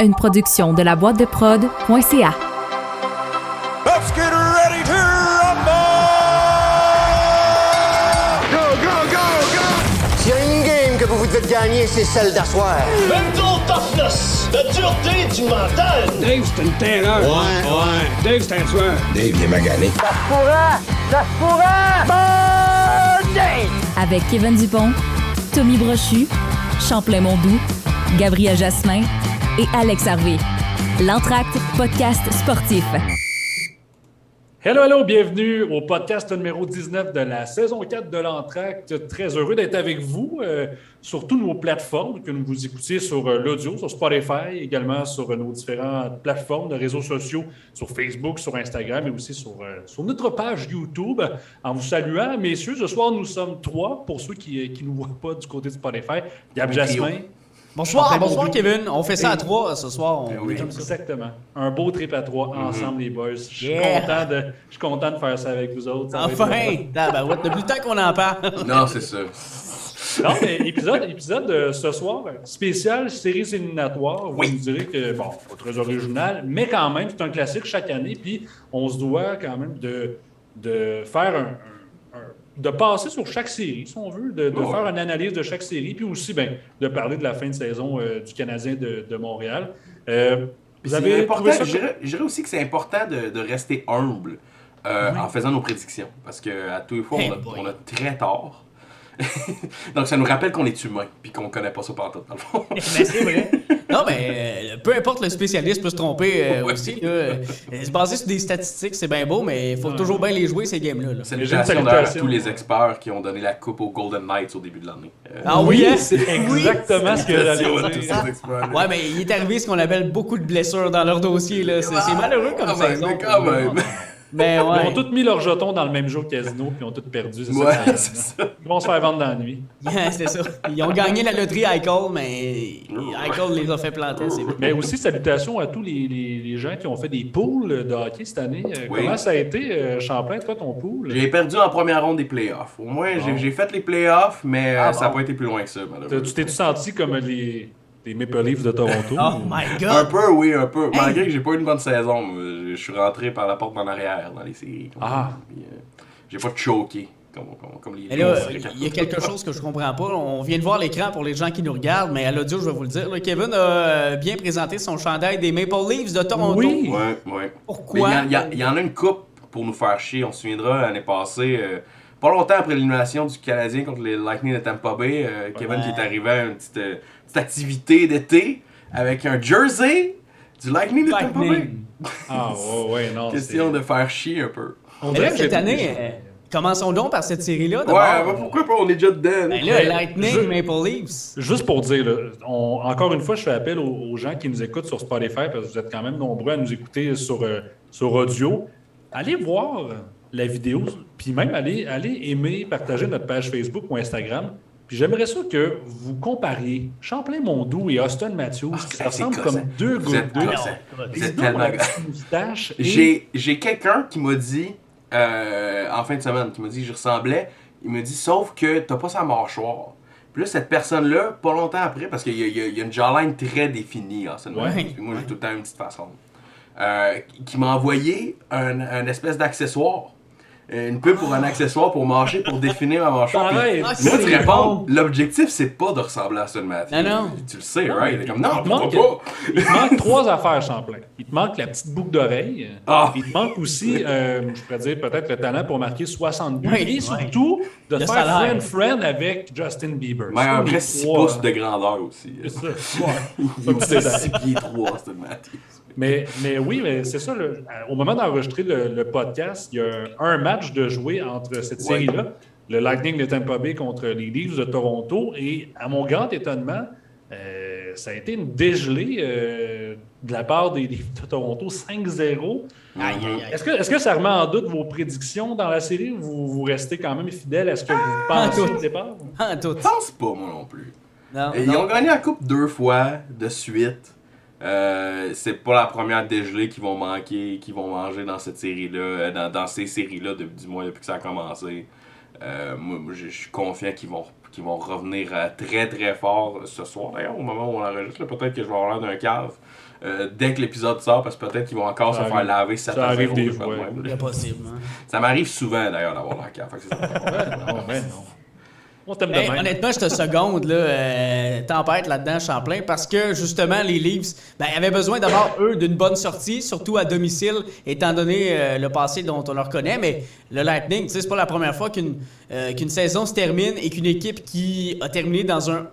Une production de la boîte de prod.ca. Let's get ready to rumble! Go, go, go, go! S'il y a une game que vous vous devez gagner, c'est celle d'asseoir. Mental toughness, la dureté du mental. Dave, c'est une terreur. Ouais. Dave, c'est un tueur. Dave, il est magané. Ça se pourra! Bon Dave! Avec Kevin Dupont, Tommy Brochu, Champlain Mondou, Gabriel Jasmin et Alex Harvey. L'Entracte podcast sportif. Hello, bienvenue au podcast numéro 19 de la saison 4 de l'Entracte. Très heureux d'être avec vous sur toutes nos plateformes, que vous écoutiez sur l'audio, sur Spotify, également sur nos différentes plateformes de réseaux sociaux, sur Facebook, sur Instagram et aussi sur notre page YouTube. En vous saluant, messieurs, ce soir, nous sommes 3 pour ceux qui ne nous voient pas du côté de Spotify. Gab Jasmin. Bonsoir Kevin. On fait ça à 3 ce soir. On est comme ça. Exactement. Un beau trip à 3 ensemble, les boys. Je suis content de faire ça avec vous autres. Enfin! Depuis le temps qu'on en parle. Non, c'est ça. Non, mais épisode ce soir, spécial séries éliminatoires. Vous me direz que, bon, pas très original, mais quand même, c'est un classique chaque année. Puis on se doit quand même de faire de passer sur chaque série, si on veut, de faire une analyse de chaque série, puis aussi de parler de la fin de saison du Canadien de Montréal. Vous avez trouvé ça... Je dirais aussi que c'est important de rester humble en faisant nos prédictions, parce qu'à tous les fois, on a très tort. Donc, ça nous rappelle qu'on est humain, puis qu'on connaît pas ça pantoute, dans le fond. Ben, c'est vrai. Non, mais peu importe, le spécialiste peut se tromper aussi. Se baser sur des statistiques, c'est bien beau, mais il faut toujours bien les jouer, ces games-là. Salutations à tous les experts qui ont donné la coupe aux Golden Knights au début de l'année. C'est exactement ce que j'allais dire. Ouais, mais il est arrivé ce qu'on appelle beaucoup de blessures dans leur dossier. Là. C'est malheureux comme saison. Mais quand même. Mais ouais. Ils ont tous mis leur jeton dans le même jeu au casino, puis ils ont tous perdu. C'est ça. Ils vont se faire vendre dans la nuit. C'est ça. Ils ont gagné la loterie Eichel, mais Eichel les a fait planter. Mais aussi, salutations à tous les gens qui ont fait des poules de hockey cette année. Comment ça a été, Champlain, toi, ton pool? J'ai perdu en première ronde des playoffs. Au moins, j'ai fait les playoffs, mais ça n'a pas été plus loin que ça, malheureusement. Tu t'es-tu senti comme les Maple Leafs de Toronto? Oh my God! Un peu, oui, un peu. Malgré que j'ai pas eu une bonne saison, je suis rentré par la porte en arrière dans les séries. Puis, j'ai pas choqué comme les... Et là, il y a quelque chose que je comprends pas. On vient de voir l'écran pour les gens qui nous regardent, mais à l'audio, je vais vous le dire. Là, Kevin a bien présenté son chandail des Maple Leafs de Toronto. Oui! Ouais. Pourquoi? Il y en a une coupe pour nous faire chier. On se souviendra l'année passée... pas longtemps après l'élimination du Canadien contre les Lightning de Tampa Bay, Kevin qui est arrivé à une petite activité d'été avec un jersey du Lightning de Tampa Bay. Non. Question de faire chier un peu. Mais là, cette année, commençons donc par cette série-là. Pourquoi pas? On est déjà dedans. Ben là, Lightning, Maple Leafs. Juste pour dire, là, encore une fois, je fais appel aux gens qui nous écoutent sur Spotify, parce que vous êtes quand même nombreux à nous écouter sur audio. Allez voir la vidéo, puis même allez aimer, partager notre page Facebook ou Instagram. Puis j'aimerais ça que vous compariez Champlain Mondou et Austin Matthews, qui ressemblent comme deux gouttes d'eau. Vous êtes tellement moustache. J'ai quelqu'un qui m'a dit, en fin de semaine, qui m'a dit que je ressemblais. Il m'a dit, sauf que t'as pas sa mâchoire. Puis là, cette personne-là, pas longtemps après, parce qu'il y a une jawline très définie, Austin Matthews. Moi, j'ai tout le temps une petite façon. Qui m'a envoyé un espèce d'accessoire. Une pub pour un accessoire pour mâcher, pour définir ma mâchoire. Moi, tu réponds, l'objectif, c'est pas de ressembler à Austin Matthews. Non. Tu le sais, right? Il est comme, non, il te manque 3 affaires, Champlain. Il te manque la petite boucle d'oreille. Il te manque aussi, je pourrais dire, peut-être le talent pour marquer 60 buts. Et surtout, de te faire friend avec Justin Bieber. Mais un vrai 6 pouces de grandeur aussi. C'est ça. Il est 6 pieds 3, Austin Matthews. Mais oui, mais c'est ça. Au moment d'enregistrer le podcast, il y a un match de jouer entre cette série-là, le Lightning de Tampa Bay contre les Leafs de Toronto. Et à mon grand étonnement, ça a été une dégelée de la part des Leafs de Toronto, 5-0. Est-ce que ça remet en doute vos prédictions dans la série ou vous restez quand même fidèle à ce que vous pensez au départ? Je pense pas, moi non plus. Non. Ils ont gagné la coupe 2 fois de suite. C'est pas la première dégelée qu'ils vont manger dans cette série-là, dans ces séries-là, du moins depuis que ça a commencé. Moi, je suis confiant qu'ils qui vont revenir très très fort ce soir. D'ailleurs, au moment où on enregistre, là, peut-être que je vais avoir l'air d'un cave dès que l'épisode sort, parce que peut-être qu'ils vont encore se faire laver 7 à 0. Arrive des fois. C'est possible. Hein. Ça m'arrive souvent d'ailleurs d'avoir l'air cave. Fait que c'est ça. Non. On t'aime de Hey, même. honnêtement, je te seconde, là, tempête là-dedans, Champlain, parce que justement, les Leafs avaient besoin d'abord, eux, d'une bonne sortie, surtout à domicile, étant donné le passé dont on leur connaît. Mais le Lightning, c'est pas la première fois qu'une saison se termine et qu'une équipe qui a terminé dans un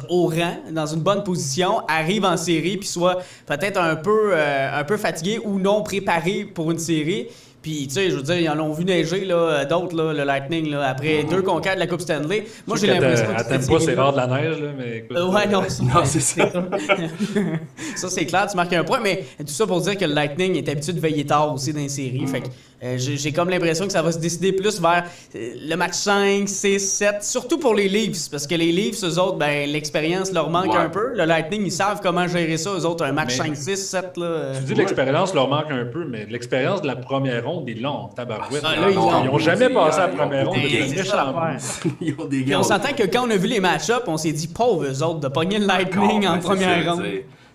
haut rang, dans une bonne position, arrive en série puis soit peut-être un peu fatigué ou non préparé pour une série. Puis, tu sais, je veux dire, ils en ont vu neiger, là, d'autres, là, le Lightning, là, après 2 conquêtes de la Coupe Stanley. Moi, j'ai l'impression que t'aimes pas, c'est rare de la neige, là, mais écoute, ouais, non, c'est ça. Ça, c'est clair, tu marques un point, mais tout ça pour dire que le Lightning est habitué de veiller tard aussi dans les séries. Fait que j'ai comme l'impression que ça va se décider plus vers le match 5, 6, 7, surtout pour les Leafs, parce que les Leafs, eux autres, l'expérience leur manque un peu. Le Lightning, ils savent comment gérer ça, eux autres, un match 5, 6, 7. Là, Tu dis l'expérience leur manque un peu, mais l'expérience de la première ronde, ils l'ont en tabarouette. là, ils n'ont jamais passé à la première ronde. Ils ont des Puis gars. on s'entend que quand on a vu les match-ups, on s'est dit, pauvres eux autres, de pogner le Lightning en première ronde.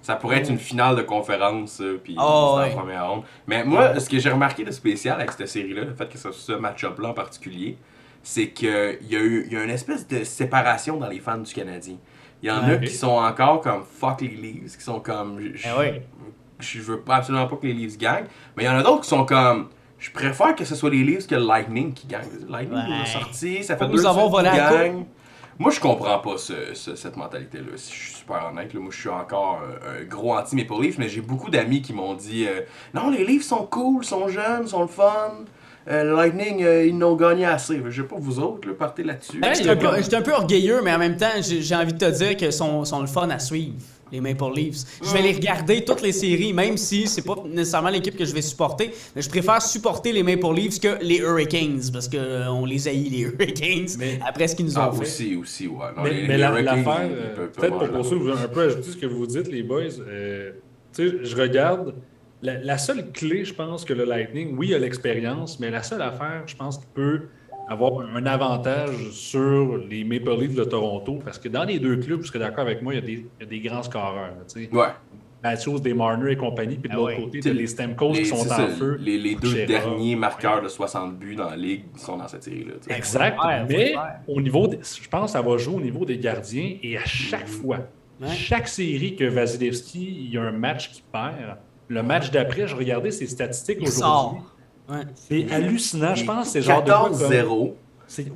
Ça pourrait être une finale de conférence, puis c'est ouais. en première ronde. Mais moi, ce que j'ai remarqué de spécial avec cette série-là, le fait que ce match-up-là en particulier, c'est qu'il y a une espèce de séparation dans les fans du Canadien. Il y en a qui sont encore comme « fuck les Leafs », qui sont comme « je veux absolument pas que les Leafs gagnent », mais il y en a d'autres qui sont comme « je préfère que ce soit les Leafs que le Lightning qui gagne ». Le Lightning nous a sorti, ça fait 2 semaines qu'ils gagnent. Moi, je comprends pas cette mentalité-là, si je suis super honnête. Là. Moi, je suis encore un gros anti-Maple Leafs, mais j'ai beaucoup d'amis qui m'ont dit non, les Leafs sont cool, sont jeunes, sont le fun. Le Lightning, ils n'ont gagné assez. Je sais pas, vous autres, là, partez là-dessus. J'étais un peu orgueilleux, mais en même temps, j'ai envie de te dire qu'ils sont le fun à suivre, les Maple Leafs. Je vais les regarder toutes les séries, même si c'est pas nécessairement l'équipe que je vais supporter, mais je préfère supporter les Maple Leafs que les Hurricanes, parce qu'on les haït, les Hurricanes, après ce qu'ils nous ont fait. Aussi, ouais. Non, mais l'affaire, peut-être pour poursuivre un peu ajouter ce que vous dites, les boys, tu sais, je regarde. La seule clé, je pense, que le Lightning, oui, a l'expérience, mais la seule affaire, je pense qu'il peut avoir un avantage sur les Maple Leafs de Toronto, parce que dans les deux clubs, vous serez d'accord avec moi, il y a des grands scoreurs. Matthews, des Marner et compagnie, puis de l'autre côté, tu as les Stamkos qui sont en feu. Les 2 derniers marqueurs de 60 buts dans la Ligue sont dans cette série-là. Exact, mais au niveau je pense que ça va jouer au niveau des gardiens, et à chaque fois, chaque série que Vasilevski, il y a un match qui perd, le match d'après, je regardais ses statistiques aujourd'hui. C'est hallucinant. Je pense que c'est genre de 14-0.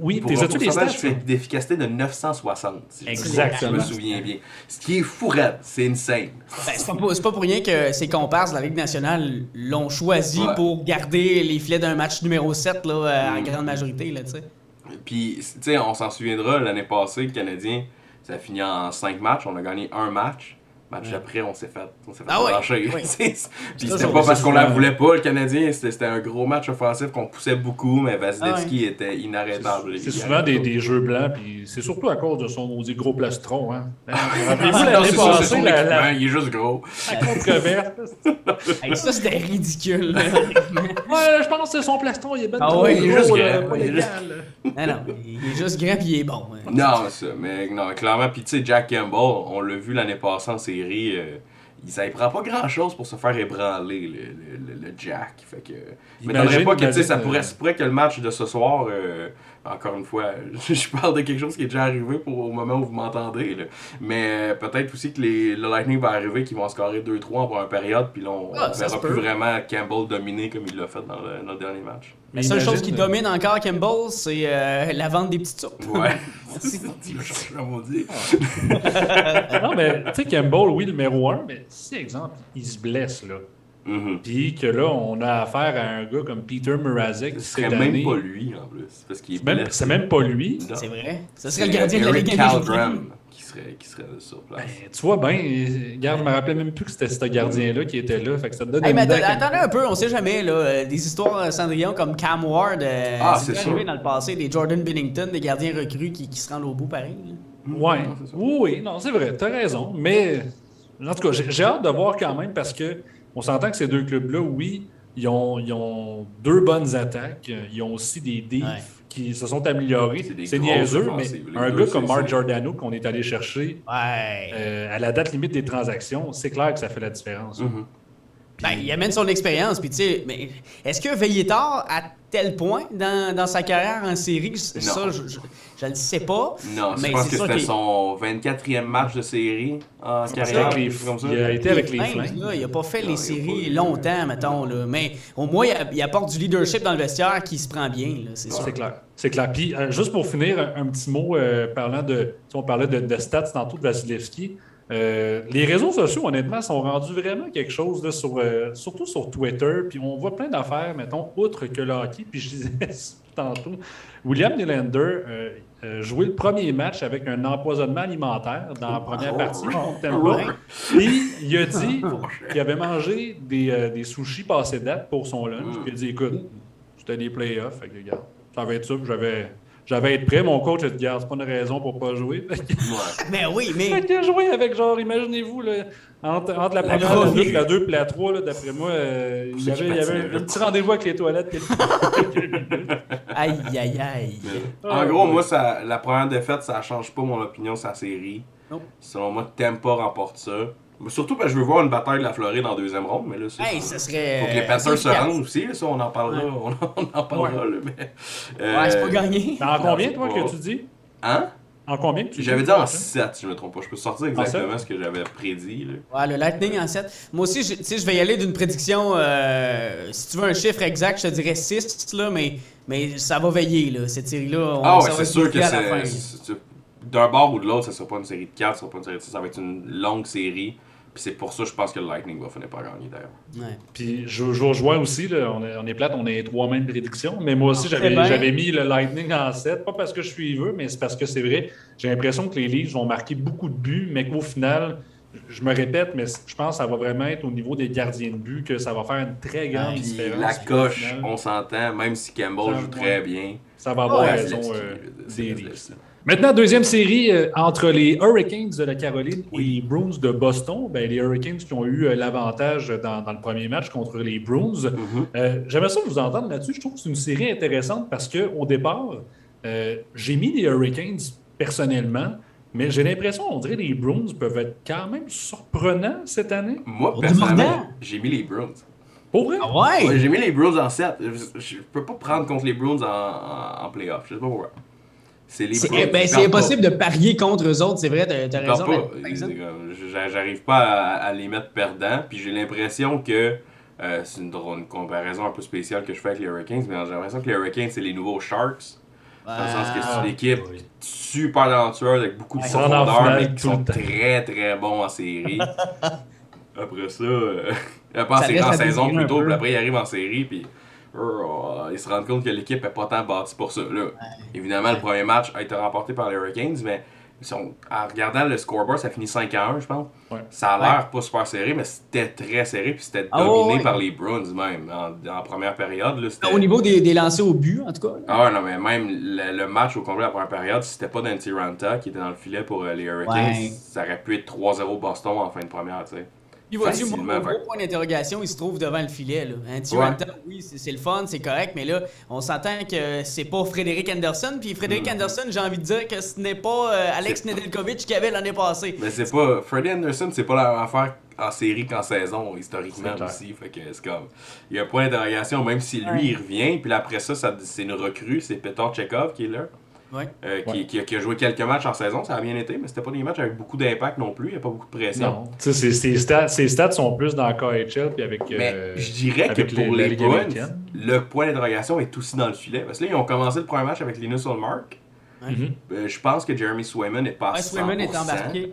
Oui, pour t'es un as-tu les pourcentage stats? d'efficacité de 960. Si exactement. je me souviens bien. Ce qui est fou raide, c'est insane. C'est pas pour rien que ces comparses de la Ligue nationale l'ont choisi pour garder les filets d'un match numéro 7 là, en grande majorité. Là, puis, tu sais, on s'en souviendra, l'année passée, le Canadien, ça a fini en 5 matchs. On a gagné un match. Match après, on s'est fait lâcher. Puis c'était pas parce qu'on la voulait pas, le Canadien, c'était un gros match offensif qu'on poussait beaucoup, mais Vasilevski était inarrêtable. C'est souvent des jeux blancs, puis c'est surtout à cause de son maudit gros plastron. Hein. Rappelez-vous l'année passée, il est juste gros. La controverse. Ça, c'était ridicule. Je pense que c'est son plastron, il est bien trop il est gros, juste grand. Non, il est juste grand, puis il est bon. Non, ça, mais non, clairement, puis tu sais, Jack Campbell, on l'a vu l'année passée en série, ça ne prend pas grand-chose pour se faire ébranler, le Jack. Fait que, je m'étonnerais pas que ça pourrait que le match de ce soir, encore une fois, je parle de quelque chose qui est déjà arrivé au moment où vous m'entendez, là. Mais peut-être aussi que le Lightning va arriver, qu'ils vont scorer 2-3 en première période, puis là, on verra plus vraiment Campbell dominer comme il l'a fait dans le dernier match. La seule chose qui domine encore Campbell, c'est la vente des petites soupes. Ouais. Non, mais tu sais, Campbell, oui, le numéro 1, mais si, exemple, il se blesse, là. Puis que là, on a affaire à un gars comme Peter Mrazek. Ce serait même pas lui, en plus. Parce qu'il est blessé. C'est même pas lui. C'est vrai. Ce serait le gardien de la Ligue américaine. Qui serait sur place. Tu vois bien, regarde, je me rappelais même plus que c'était ce gardien-là qui était là. Fait que ça te donne mais attendez un peu, on sait jamais, là, des histoires Cendrillon comme Cam Ward, c'est arrivé dans le passé, des Jordan Binnington, des gardiens recrues qui se rendent au bout pareil. Ouais. Oui, non, c'est vrai, t'as raison. Mais en tout cas, j'ai hâte de voir quand même parce que on s'entend que ces deux clubs-là, oui, Ils ont 2 bonnes attaques. Ils ont aussi des defs qui se sont améliorés. C'est niaiseux, mais un gars comme Mark Giordano qu'on est allé chercher à la date limite des transactions, c'est clair que ça fait la différence. Il amène son expérience, puis tu sais, mais est-ce que Veilletar, à tel point dans sa carrière en série, ça, je le sais pas. Non, je pense que c'était son 24e match de série en carrière. Il a été avec les Flames. Il n'a pas fait les séries longtemps, mettons, là, mais au moins, il apporte du leadership dans le vestiaire qui se prend bien, là, c'est sûr. C'est clair. Puis, juste pour finir, un petit mot parlant de... On parlait de stats tantôt de Vasilevski. Les réseaux sociaux, honnêtement, sont rendus vraiment quelque chose, là, surtout sur Twitter. Puis on voit plein d'affaires, mettons, outre que le hockey. Puis je disais tantôt, William Nylander jouait le premier match avec un empoisonnement alimentaire dans la première partie contre Tampa. Puis il a dit qu'il avait mangé des sushis passés date pour son lunch. Puis il a dit, écoute, c'était des playoffs. Fait que, regarde, ça va être ça. Puis j'avais à être prêt. Mon coach a dit, regarde, c'est pas une raison pour pas jouer. Mais oui, mais... Fait qu'il a joué avec, genre, imaginez-vous, là, entre la première, la 2 et la 3, là, d'après moi, il y avait un petit rendez-vous avec les toilettes. Aïe. En gros, moi, la première défaite, ça change pas mon opinion sur la série. Non. Selon moi, Tampa remporte ça. Mais surtout parce que je veux voir une bataille de la Floride en 2e ronde, mais là, ça serait... Faut que les Panthers se rendent aussi, là, ça, on en parlera. On en parlera, là, mais... c'est pas gagné. En combien, toi, que tu dis? Hein? En combien que tu dis? J'avais dit en 7, si je me trompe pas. Je peux sortir exactement ce que j'avais prédit, là. Ouais, le Lightning en 7. Moi aussi, je vais y aller d'une prédiction... si tu veux un chiffre exact, je te dirais 6, là, mais ça va veiller, là, cette série-là. C'est sûr que c'est... D'un bord ou de l'autre, ça sera pas une série de 4, ça sera pas une série de 6, ça va être une longue série. Puis c'est pour ça, je pense que le Lightning va finir par gagner, d'ailleurs. Ouais. Puis je vous rejoins aussi, là, on est plate, on a les 3 mêmes prédictions, mais moi aussi, j'avais mis le Lightning en 7, pas parce que je suis heureux, mais c'est parce que c'est vrai, j'ai l'impression que les Leafs vont marquer beaucoup de buts, mais qu'au final, je me répète, mais je pense que ça va vraiment être au niveau des gardiens de but que ça va faire une très grande différence. La coche, on s'entend, même si Campbell joue très bien. Ça va avoir raison des Leafs. Maintenant, deuxième série entre les Hurricanes de la Caroline et les Bruins de Boston. Ben, les Hurricanes qui ont eu l'avantage dans le premier match contre les Bruins. J'aimerais ça vous entendre là-dessus. Je trouve que c'est une série intéressante parce qu'au départ, j'ai mis les Hurricanes personnellement, mais j'ai l'impression, on dirait que les Bruins peuvent être quand même surprenants cette année. Moi, personnellement, j'ai mis les Bruins. Pour vrai? Ah ouais? J'ai mis les Bruins en 7. Je peux pas prendre contre les Bruins en playoff. Je sais pas pourquoi. C'est impossible de parier contre eux autres, c'est vrai, t'as raison. J'arrive pas à les mettre perdants, puis j'ai l'impression que c'est une comparaison un peu spéciale que je fais avec les Hurricanes, mais j'ai l'impression que les Hurricanes, c'est les nouveaux Sharks. Dans le sens que c'est une équipe super talentueuse, avec beaucoup de profondeur, mais qui sont très très bons en série. Après ça, ils passent en saison plutôt, puis après ils arrivent en série, puis... ils se rendent compte que l'équipe n'est pas tant bâtie pour ça. Là. Évidemment, le premier match a été remporté par les Hurricanes, mais en regardant le scoreboard, ça finit 5-1, je pense. Ça a l'air pas super serré, mais c'était très serré, puis c'était dominé par les Bruins même, en première période. Là, au niveau des lancers au but, en tout cas. Ah non, mais même le match au complet de la première période, si c'était pas Dante Ranta qui était dans le filet pour les Hurricanes, ça aurait pu être 3-0 Boston en fin de première, tu sais. Puis vois-tu, mon gros point d'interrogation, il se trouve devant le filet. Là. Ranta, oui, c'est le fun, c'est correct, mais là, on s'entend que c'est pas Frédéric Anderson. Puis Frédéric Anderson, j'ai envie de dire que ce n'est pas Alex Nedeljkovic qui avait l'année passée. Mais c'est pas... Freddie Anderson, c'est pas la même affaire en série qu'en saison, historiquement aussi. Fait que c'est comme... Il y a un point d'interrogation, même si lui, il revient. Puis après ça, c'est une recrue, c'est Petr Tchekov qui est là. Qui a joué quelques matchs en saison, ça a bien été, mais c'était pas des matchs avec beaucoup d'impact non plus, il n'y a pas beaucoup de pression. Non, ses stats sont plus dans le KHL puis avec. Mais je dirais que pour les Bruins, le point d'interrogation est aussi dans le filet. Parce que là, ils ont commencé le premier match avec Linus Ullmark. Je pense que Jeremy Swayman est pas à 100%. Swayman est embarqué.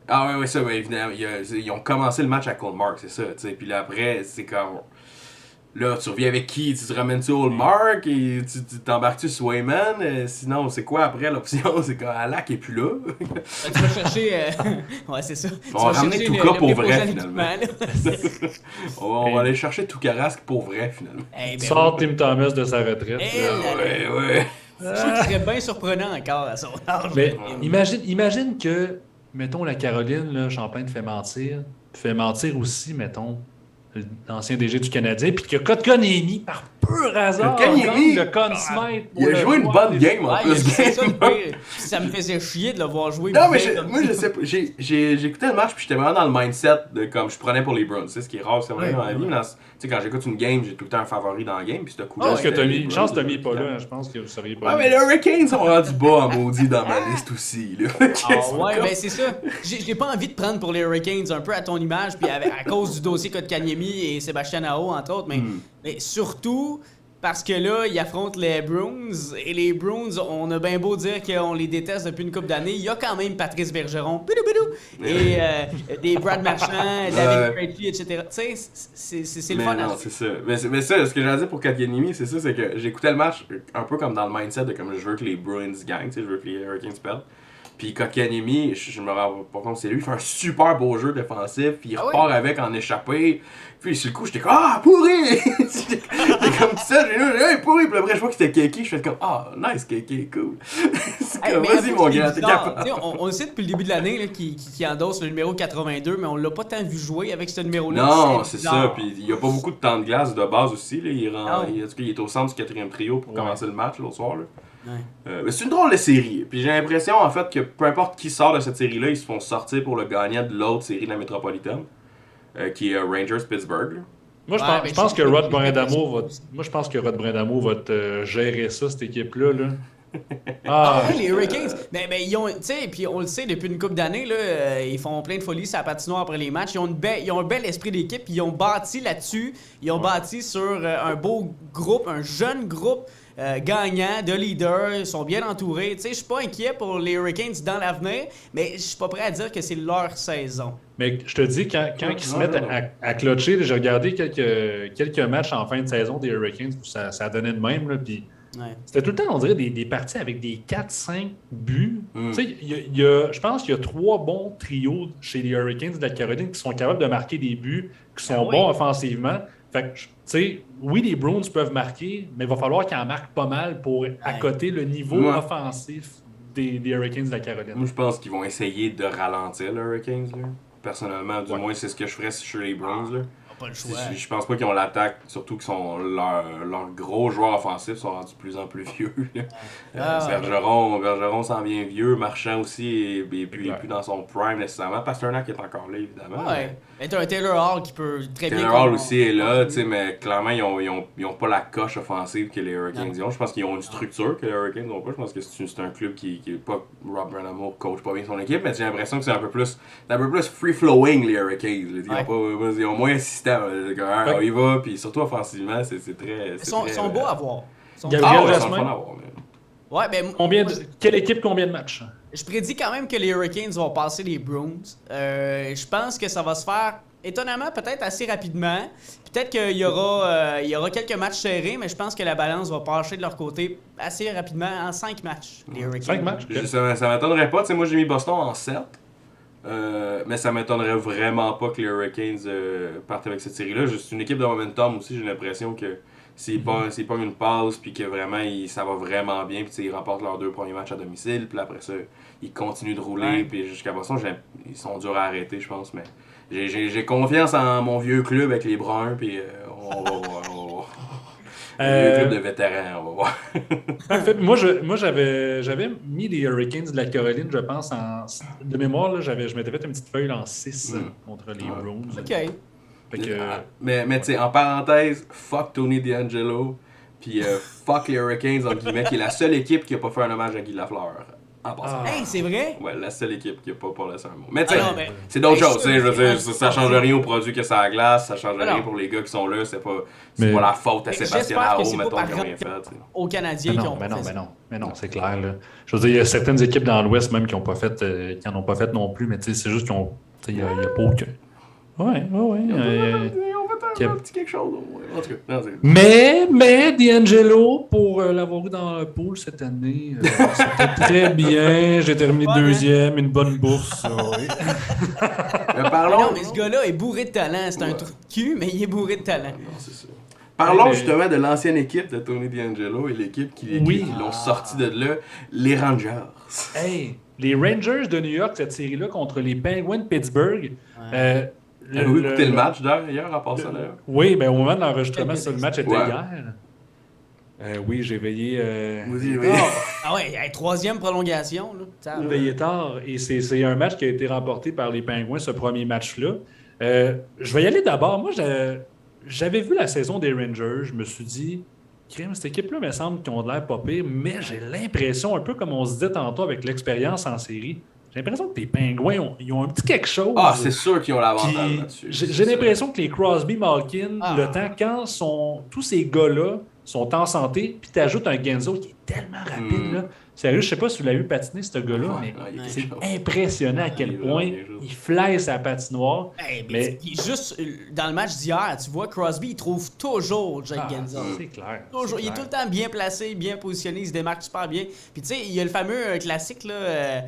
Ah oui, ça, évidemment. Ils ont commencé le match à Ullmark, c'est ça. Puis là, après, c'est comme. Là, tu reviens avec qui? Tu te ramènes-tu au Mark et tu t'embarques-tu sur Swayman? Sinon, c'est quoi après l'option? C'est quand Alak est plus là. Tu vas chercher... ouais, c'est ça. On va ramener tout cas pour vrai, finalement. On va aller chercher tout Carrasque pour vrai, finalement. Sors Tim Thomas de sa retraite. Ouais. Je trouve qu'il serait bien surprenant encore à son âge. Mais imagine que, mettons, la Caroline, là, Champlain te fait mentir aussi, mettons, l'ancien DG du Canadien, puis que Kotkaniemi, par pur hasard, Kotkaniemi, le Conn Smythe. Il a joué une bonne game en Ouais, plus. c'est ça le pire. Ça me faisait chier de le voir jouer. Non, mais bien comme moi, ça. je sais pas. J'ai écouté le match, puis j'étais vraiment dans le mindset de comme je prenais pour les Browns. C'est ce qui est rare, c'est vrai, dans la vie. Mais tu sais, quand j'écoute une game, j'ai tout le temps un favori dans la game, puis c'était cool. Parce que Tommy, chance Tommy n'est pas là, je pense que vous seriez pas Ouais, là. mais les Hurricanes sont rendus bas en maudit dans ma liste aussi. Là. Ah ouais, ben c'est ça. J'ai pas envie de prendre pour les Hurricanes un peu à ton image, puis à cause du dossier Kotkaniemi et Sébastien Aho, entre autres, mais surtout parce que là, ils affrontent les Bruins, et les Bruins, on a bien beau dire qu'on les déteste depuis une couple d'années, il y a quand même Patrice Bergeron, et des Brad Marchand, David Krejci, etc. Tu sais, c'est le fun. Non, c'est ça. Mais ça, ce que j'ai dit pour Kotkaniemi, c'est ça, c'est que j'écoutais le match un peu comme dans le mindset de comme je veux que les Bruins gagnent, tu sais, je veux que les Hurricanes perdent. Puis Kotkaniemi, je me rends pas compte, c'est lui, il fait un super beau jeu défensif, puis il repart avec en échappé. Puis sur le coup, j'étais comme ah, pourri! J'étais comme ça, j'ai dit pourri, puis après je vois que c'était Keke, je fais comme ah, nice Keke, cool. C'est comme vas-y mon gars, t'es capable. On le sait depuis le début de l'année qu'il endosse le numéro 82, mais on l'a pas tant vu jouer avec ce numéro-là. Non, c'est ça, puis il y a pas beaucoup de temps de glace de base aussi, là. Il est au centre du 4e trio pour commencer le match l'autre soir. Là. Mais c'est une drôle de série. Puis j'ai l'impression en fait que peu importe qui sort de cette série-là, ils se font sortir pour le gagnant de l'autre série de la métropolitaine, qui est Rangers-Pittsburgh. Moi, je pense que Rod Brind'Amour va te gérer ça, cette équipe-là. Là. Les Hurricanes, mais ils ont, tu sais, puis on le sait depuis une couple d'années, là, ils font plein de folies sur la patinoire après les matchs. Ils ont un bel esprit d'équipe, ils ont bâti là-dessus. Ils ont bâti sur un beau groupe, un jeune groupe. Gagnants, de leaders, ils sont bien entourés. Tu sais, je suis pas inquiet pour les Hurricanes dans l'avenir, mais je suis pas prêt à dire que c'est leur saison. Mais je te dis, quand ils se mettent à clutcher, j'ai regardé quelques matchs en fin de saison des Hurricanes, ça donnait de même, là, puis c'était tout le temps, on dirait, des parties avec des 4-5 buts. Tu sais, je pense qu'il y a 3 bons trios chez les Hurricanes de la Caroline qui sont capables de marquer des buts, qui sont bons offensivement. Fait que, tu sais, oui, les Bruins peuvent marquer, mais il va falloir qu'ils en marquent pas mal pour accoter le niveau offensif des Hurricanes de la Caroline. Moi, je pense qu'ils vont essayer de ralentir les Hurricanes. Là. Personnellement, du moins, c'est ce que je ferais si je suis les Bruins. Là. Pas le choix. Je pense pas qu'ils ont l'attaque, surtout que leurs gros joueurs offensifs sont rendus de plus en plus vieux. Bergeron s'en vient vieux, Marchand aussi est plus dans son prime nécessairement. Pasternak est encore là, évidemment. Ouais. Mais t'as un Taylor Hall qui peut très bien... Taylor Hall aussi est là, mais clairement, ils ont pas la coche offensive que les Hurricanes ont. Je pense qu'ils ont une structure que les Hurricanes n'ont pas. Je pense que c'est un club qui est pas... Rob Brind'Amour coach pas bien son équipe, mais j'ai l'impression que c'est un peu plus free-flowing, les Hurricanes. Ils ont moins un système. On y va, puis surtout offensivement, c'est très... Ils sont beaux à voir. Gabriel Jasmin. Ouais, ben, quelle équipe, combien de matchs? Je prédis quand même que les Hurricanes vont passer les Bruins. Je pense que ça va se faire étonnamment, peut-être assez rapidement. Peut-être qu'il y aura quelques matchs serrés, mais je pense que la balance va pencher de leur côté assez rapidement en 5 matchs. Les Hurricanes. 5 matchs? Ça m'étonnerait pas. Moi, j'ai mis Boston en 7. Mais ça m'étonnerait vraiment pas que les Hurricanes partent avec cette série-là. C'est une équipe de momentum aussi, j'ai l'impression que s'ils pognent une passe, puis que vraiment ça va vraiment bien, puis ils remportent leurs 2 premiers matchs à domicile, puis après ça, ils continuent de rouler, puis jusqu'à Boston, ils sont durs à arrêter, je pense, mais j'ai confiance en mon vieux club avec les Bruns, puis on va voir. Le club de vétérans, on va voir. Parfait. Moi, j'avais mis les Hurricanes de la Caroline, je pense, de mémoire, là, je m'étais fait une petite feuille en 6 contre les Bruins. OK. Mais tu sais, en parenthèse, fuck Tony DeAngelo, puis fuck les Hurricanes, en guillemets, qui est la seule équipe qui a pas fait un hommage à Guy Lafleur. Hey, c'est vrai? Ouais, la seule équipe qui a pas laissé un mot. Mais tu sais, c'est d'autres choses, tu sais, je veux dire, ça change rien au produit que ça a à glace, ça change rien pour les gars qui sont là, c'est pas la faute à Sébastien Aho, mettons, qui ont rien fait. Aux Canadiens qui ont mais non, c'est clair, là. Je veux dire, il y a certaines équipes dans l'Ouest même qui n'en ont pas fait non plus, mais tu sais, c'est juste qu'il n'y a pas aucun. Ouais. On fait un petit quelque chose, au moins. En tout cas, mais DeAngelo, pour l'avoir eu dans le pool cette année, c'était très bien. J'ai terminé 2e, une bonne bourse. Oui. Non, mais ce gars-là est bourré de talent. C'est un truc de cul, mais il est bourré de talent. Non, c'est ça. Parlons justement de l'ancienne équipe de Tony DeAngelo et l'équipe qui l'ont sorti de là, les Rangers. Hey, les Rangers de New York, cette série-là contre les Penguins de Pittsburgh. Avez-vous écouté le match d'ailleurs, en passant d'ailleurs? Oui, ben, au moment de l'enregistrement, le match était Ouais. hier. Oui, j'ai veillé. Vous y voyez. Ah ouais, hey, 3e prolongation. Là. Ça, J'ai veillé tard. Et c'est un match qui a été remporté par les Penguins, ce premier match-là. Je vais y aller d'abord. Moi, j'avais vu la saison des Rangers. Je me suis dit, crème, cette équipe-là, me semble qu'ils ont de l'air pas pire, mais j'ai l'impression, un peu comme on se disait tantôt avec l'expérience en série, j'ai l'impression que les Penguins, ils ont un petit quelque chose. Ah, c'est sûr qu'ils ont Puis, l'avantage là-dessus. j'ai l'impression que les Crosby, Malkin, le temps, quand tous ces gars-là sont en santé, puis t'ajoutes un Genzo qui est tellement rapide, là. Sérieux, je sais pas si vous l'avez vu patiner, ce gars-là, Ouais, mais non, il est c'est quelque chose. impressionnant à Il quel est point vraiment quelque chose. il fly sa patinoire. Hey, Mais- il est juste dans le match d'hier, tu vois, Crosby, il trouve toujours Jake Genzo. C'est clair. Toujours, c'est il est clair. tout le temps bien placé, bien positionné, il se démarque super bien. Puis tu sais, il y a le fameux classique là,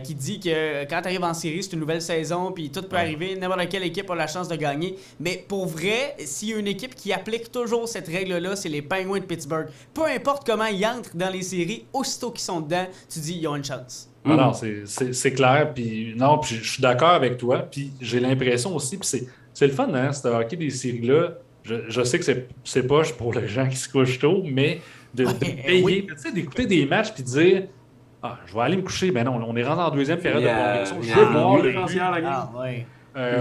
qui dit que quand tu arrives en série, c'est une nouvelle saison, puis tout peut arriver, n'importe quelle équipe a la chance de gagner. Mais pour vrai, s'il y a une équipe qui applique toujours cette règle-là, c'est les Penguins de Pittsburgh. Peu importe comment ils entrent dans les séries, aussitôt qu'ils sont dedans, tu dis ils ont une chance. Ah non, c'est clair. Puis non, puis je suis d'accord avec toi. Puis j'ai l'impression aussi, puis c'est le fun, hein, ce hockey des séries-là. Je sais que c'est poche pour les gens qui se couchent tôt, mais de payer, oui. tu sais, d'écouter des matchs puis de dire je vais aller me coucher. Ben non, on est rentré en deuxième période de prolongation. Je veux voir le but. la game. Ah ouais.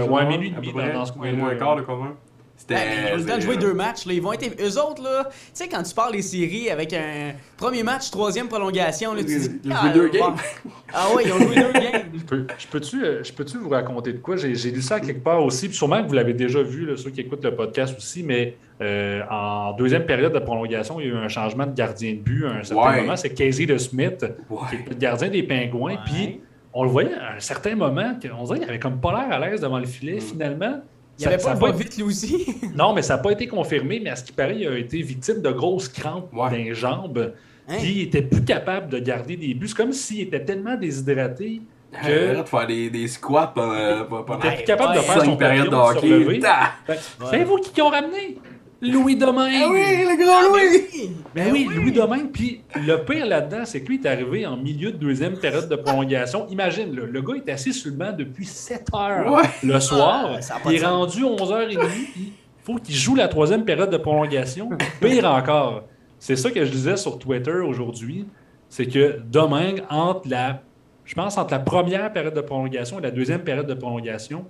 Ouais, minuit et à peu demi près, dans ce un mois et coin-là. quart de commun. C'était. Ouais, mais ils ont le temps de jouer 2 matchs. Là. Ils vont être. Eux autres, là, tu sais, quand tu parles des séries avec un premier match, 3e prolongation, là, tu dis. Ils ont joué 2 games. Ah ouais, ils ont joué 2 games. Je peux-tu vous raconter de quoi? J'ai lu ça quelque part aussi, puis sûrement que vous l'avez déjà vu, là, ceux qui écoutent le podcast aussi, mais en deuxième période de prolongation, il y a eu un changement de gardien de but à un certain moment. C'est Casey DeSmith, qui est le gardien des Pingouins, puis on le voyait à un certain moment, on dirait qu'il avait comme pas l'air à l'aise devant le filet, finalement. Il avait Ça pas a le vite, lui aussi. Non, mais ça n'a pas été confirmé, mais à ce qui paraît, il a été victime de grosses crampes dans les jambes. Hein? Puis il était plus capable de garder des buts. C'est comme s'il était tellement déshydraté que De faire des squats pendant. il était plus capable de faire 5 son périodes de papillon, de se hockey. relever. Fait que, savez-vous qui ont ramené? Louis Domingue! Ah oui, le grand Louis! Ben oui, Louis Domingue. Puis le pire là-dedans, c'est que lui est arrivé en milieu de deuxième période de prolongation. Imagine, là, le gars est assis sur le banc depuis 7 heures Ouais. le soir. ça a pas de Il est sens. rendu 11h30. Puis il faut qu'il joue la troisième période de prolongation. Pire encore. C'est ça que je disais sur Twitter aujourd'hui. C'est que Domingue, entre la première période de prolongation et la deuxième période de prolongation,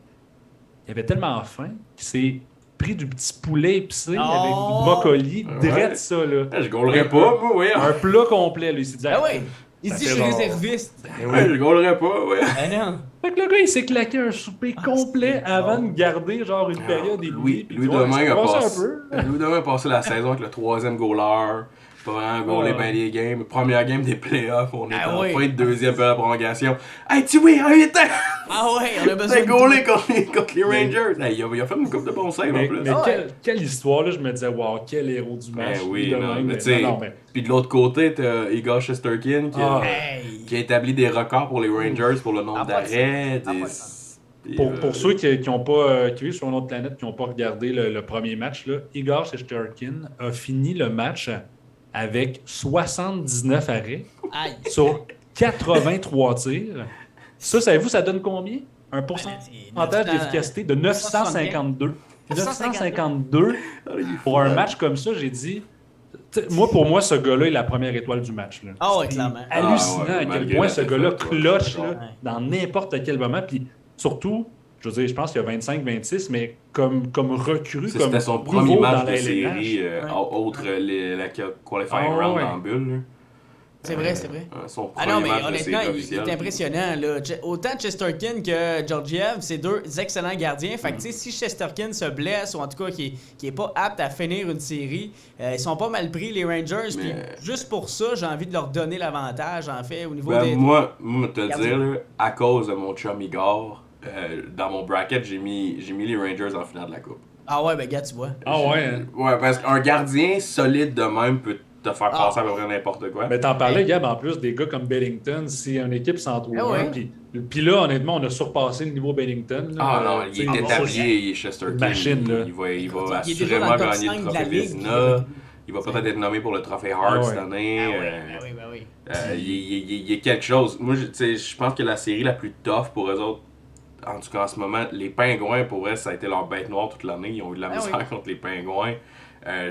il avait tellement faim qu'il s'est pris du petit poulet épicé avec du brocoli, direct ça, là. Je gaulerais pas, moi, oui. Un plat complet, là. Il s'est dit, Ah ouais. Il ça dit fait je suis genre- réserviste. Ouais, je gaulerais pas, ouais. Ah non. Fait que le gars, il s'est claqué un souper complet avant de garder genre une période Louis éblouie. Domingue a passé. un peu. Louis Domingue a passé la saison avec le 3e goaler. Pas vraiment goalé bien des games. Première game des playoffs, on est Ah en oui. fin de deuxième période de prolongation. Hey, tu vois, il était Ah ouais, on a besoin de goalé contre les Rangers. Hey, il a fait une coupe de bons saves en Mais, plus. mais quelle histoire, là, je me disais, wow, quel héros du match. Ben oui, Louis non, Domingue, mais mais tu sais, non, mais- puis de l'autre côté, t'as Igor Shesterkin Hey. qui a établi des records pour les Rangers pour le nombre Ah, pas de d'arrêts. sens. Ah, des- pas de sens. des, Pour ceux qui ont pas, qui vivent sur une autre planète, qui n'ont pas regardé le premier match, là, Igor Shesterkin a fini le match avec 79 arrêts Aïe. sur 83 tirs. Ça, savez-vous, ça donne combien? Un pourcentage d'efficacité de 952. 952 pour un match comme ça, j'ai dit... t'sais, pour moi, ce gars-là est la première étoile du match. Là. Ah ouais, clairement. Hallucinant Ah ouais, à quel malgré point la ce gars-là défaite, ouais. clutch là, Ouais. dans n'importe quel moment. Puis surtout, je veux dire, je pense qu'il y a 25-26, mais comme recrue, comme C'était son nouveau premier dans match de la série, LNH. autre la qualifying Ah, round ouais. en bulle. là. C'est vrai, c'est vrai. Son Ah premier non, mais match de honnêtement, série il officielle. est impressionnant. Là. Autant Chesterkin que Georgiev, c'est deux excellents gardiens. Fait que tu sais, si Chesterkin se blesse ou en tout cas qui est pas apte à finir une série, ils sont pas mal pris, les Rangers. Puis juste pour ça, j'ai envie de leur donner l'avantage, en fait, au niveau Ben, des... moi, te Gardien. dire, là, à cause de mon chum Igor, dans mon bracket, j'ai mis les Rangers en finale de la Coupe. Ah ouais, ben gars, tu vois. Ah ouais. Hein. Ouais, parce qu'un gardien solide de même peut te faire passer à peu près n'importe quoi. Mais t'en parlais, Gab, en plus, des gars comme Bellington, si une équipe s'en trouve Ah ouais. un. Puis là, honnêtement, on a surpassé le niveau Bellington. Là. Ah non, il T'sais, est ça, établi, il est Chesterkin. Machine, là. Il va Il est déjà assurément dans le top gagner 5 le de la trophée ligue. Vézina. Il va peut-être être nommé pour le trophée Hart Ah ouais. cette année. Ben oui. Il y a quelque chose. Moi, je pense que la série la plus tough pour eux autres, en tout cas en ce moment, les Pingouins, pour vrai, ça a été leur bête noire toute l'année. Ils ont eu de la misère contre les Pingouins.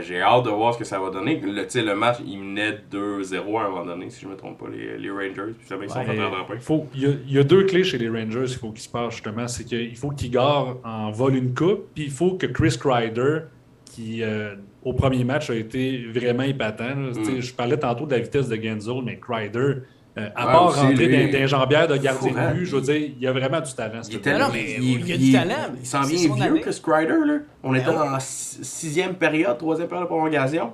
J'ai hâte de voir ce que ça va donner. Le match, il menait 2-0 à un moment donné, si je ne me trompe pas, les Rangers. Puis ils sont fait rattraper. Il y a deux clés chez les Rangers qu'il faut qu'ils se passent, justement. C'est qu'il faut qu'Igor en vole une coupe, puis il faut que Chris Kreider, qui au premier match a été vraiment épatant. Je parlais tantôt de la vitesse de Genzo, mais Kreider, à part aussi, rentrer lui, dans les jambières de gardien fourrant. de but, je veux dire, il y a vraiment du talent. Il était il y a du talent. Il s'en c'est vient son vieux, année. Chris Kreider. Là. On était dans la 6e période, 3e période de prolongation.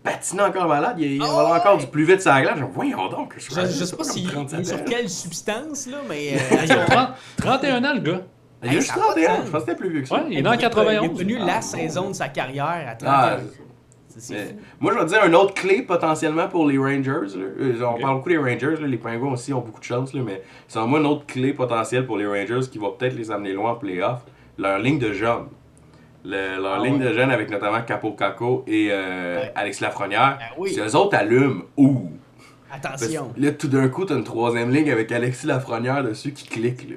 Patinant encore malade, il va encore du plus vite sur la glace. Voyons donc, Chris Kreider. Je sais pas s'il est sur quelle substance, là, mais. Il a 31 ans, le gars. Il a juste 31, je pense que c'était plus vieux que ça. Ouais, il est en 91. Il a connu la saison de sa carrière à 31 ans. C'est fou. Moi, je vais te dire une autre clé potentiellement pour les Rangers. Là. On parle beaucoup des Rangers, là. Les Penguins aussi ont beaucoup de chance, là, mais selon moi, une autre clé potentielle pour les Rangers qui va peut-être les amener loin en playoff, leur ligne de jeunes. Leur ligne de jeunes avec notamment Capo Caco et Alex Lafrenière. Si eux autres allument, Attention. Là, tout d'un coup, t'as une 3e ligne avec Alexis Lafrenière dessus qui clique. Là.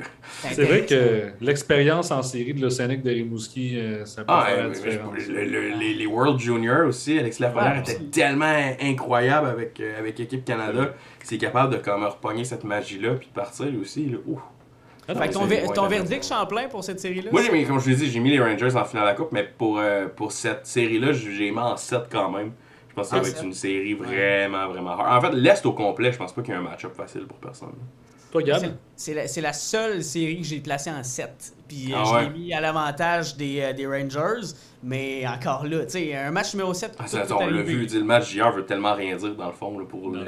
C'est vrai que l'expérience en série de l'Océanique de Rimouski, ça peut faire la différence. Les World Juniors aussi, Alexis Lafrenière était tellement incroyable avec Équipe Canada qu'il est capable de comme repogner cette magie-là puis de partir lui aussi. Là. Fait que ton verdict, Champlain, pour cette série-là? Moi, comme je l'ai dit, j'ai mis les Rangers en finale de la Coupe, mais pour cette série-là, j'ai mis en 7 quand même. Je pense que ça va être une série vraiment, vraiment hard. En fait, l'Est au complet, je pense pas qu'il y ait un match-up facile pour personne. Toi, Gab? C'est la seule série que j'ai placée en 7. Puis je l'ai mis à l'avantage des Rangers, mais encore là, tu sais, un match numéro 7. On l'a vu, le match d'hier veut tellement rien dire dans le fond là, pour le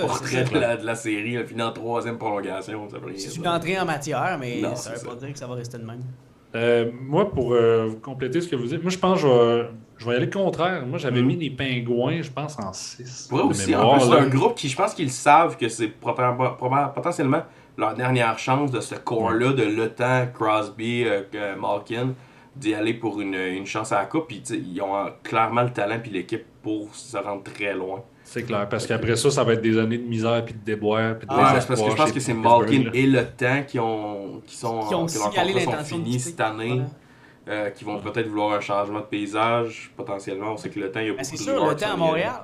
portrait de la série, là, fini en 3e prolongation. C'est une entrée en matière, mais ça veut pas dire que ça va rester de même. Moi, pour compléter ce que vous dites, moi je pense que je vais y aller contraire. Moi j'avais mis les Pingouins, je pense, en 6. Ouais, aussi, en plus, c'est un groupe qui, je pense qu'ils savent que c'est potentiellement leur dernière chance de ce corps-là, de Le Temps, Crosby, Malkin, d'y aller pour une chance à la coupe. Puis ils ont clairement le talent puis l'équipe pour se rendre très loin. C'est clair, parce qu'après ça va être des années de misère puis de déboire. Puis de parce que je pense que c'est Malkin et Le Temps qui ont signalé l'intention finis cette année. Qui vont peut-être vouloir un changement de paysage, potentiellement. On sait que Le Temps, il y a beaucoup de c'est sûr, Le Temps à Montréal.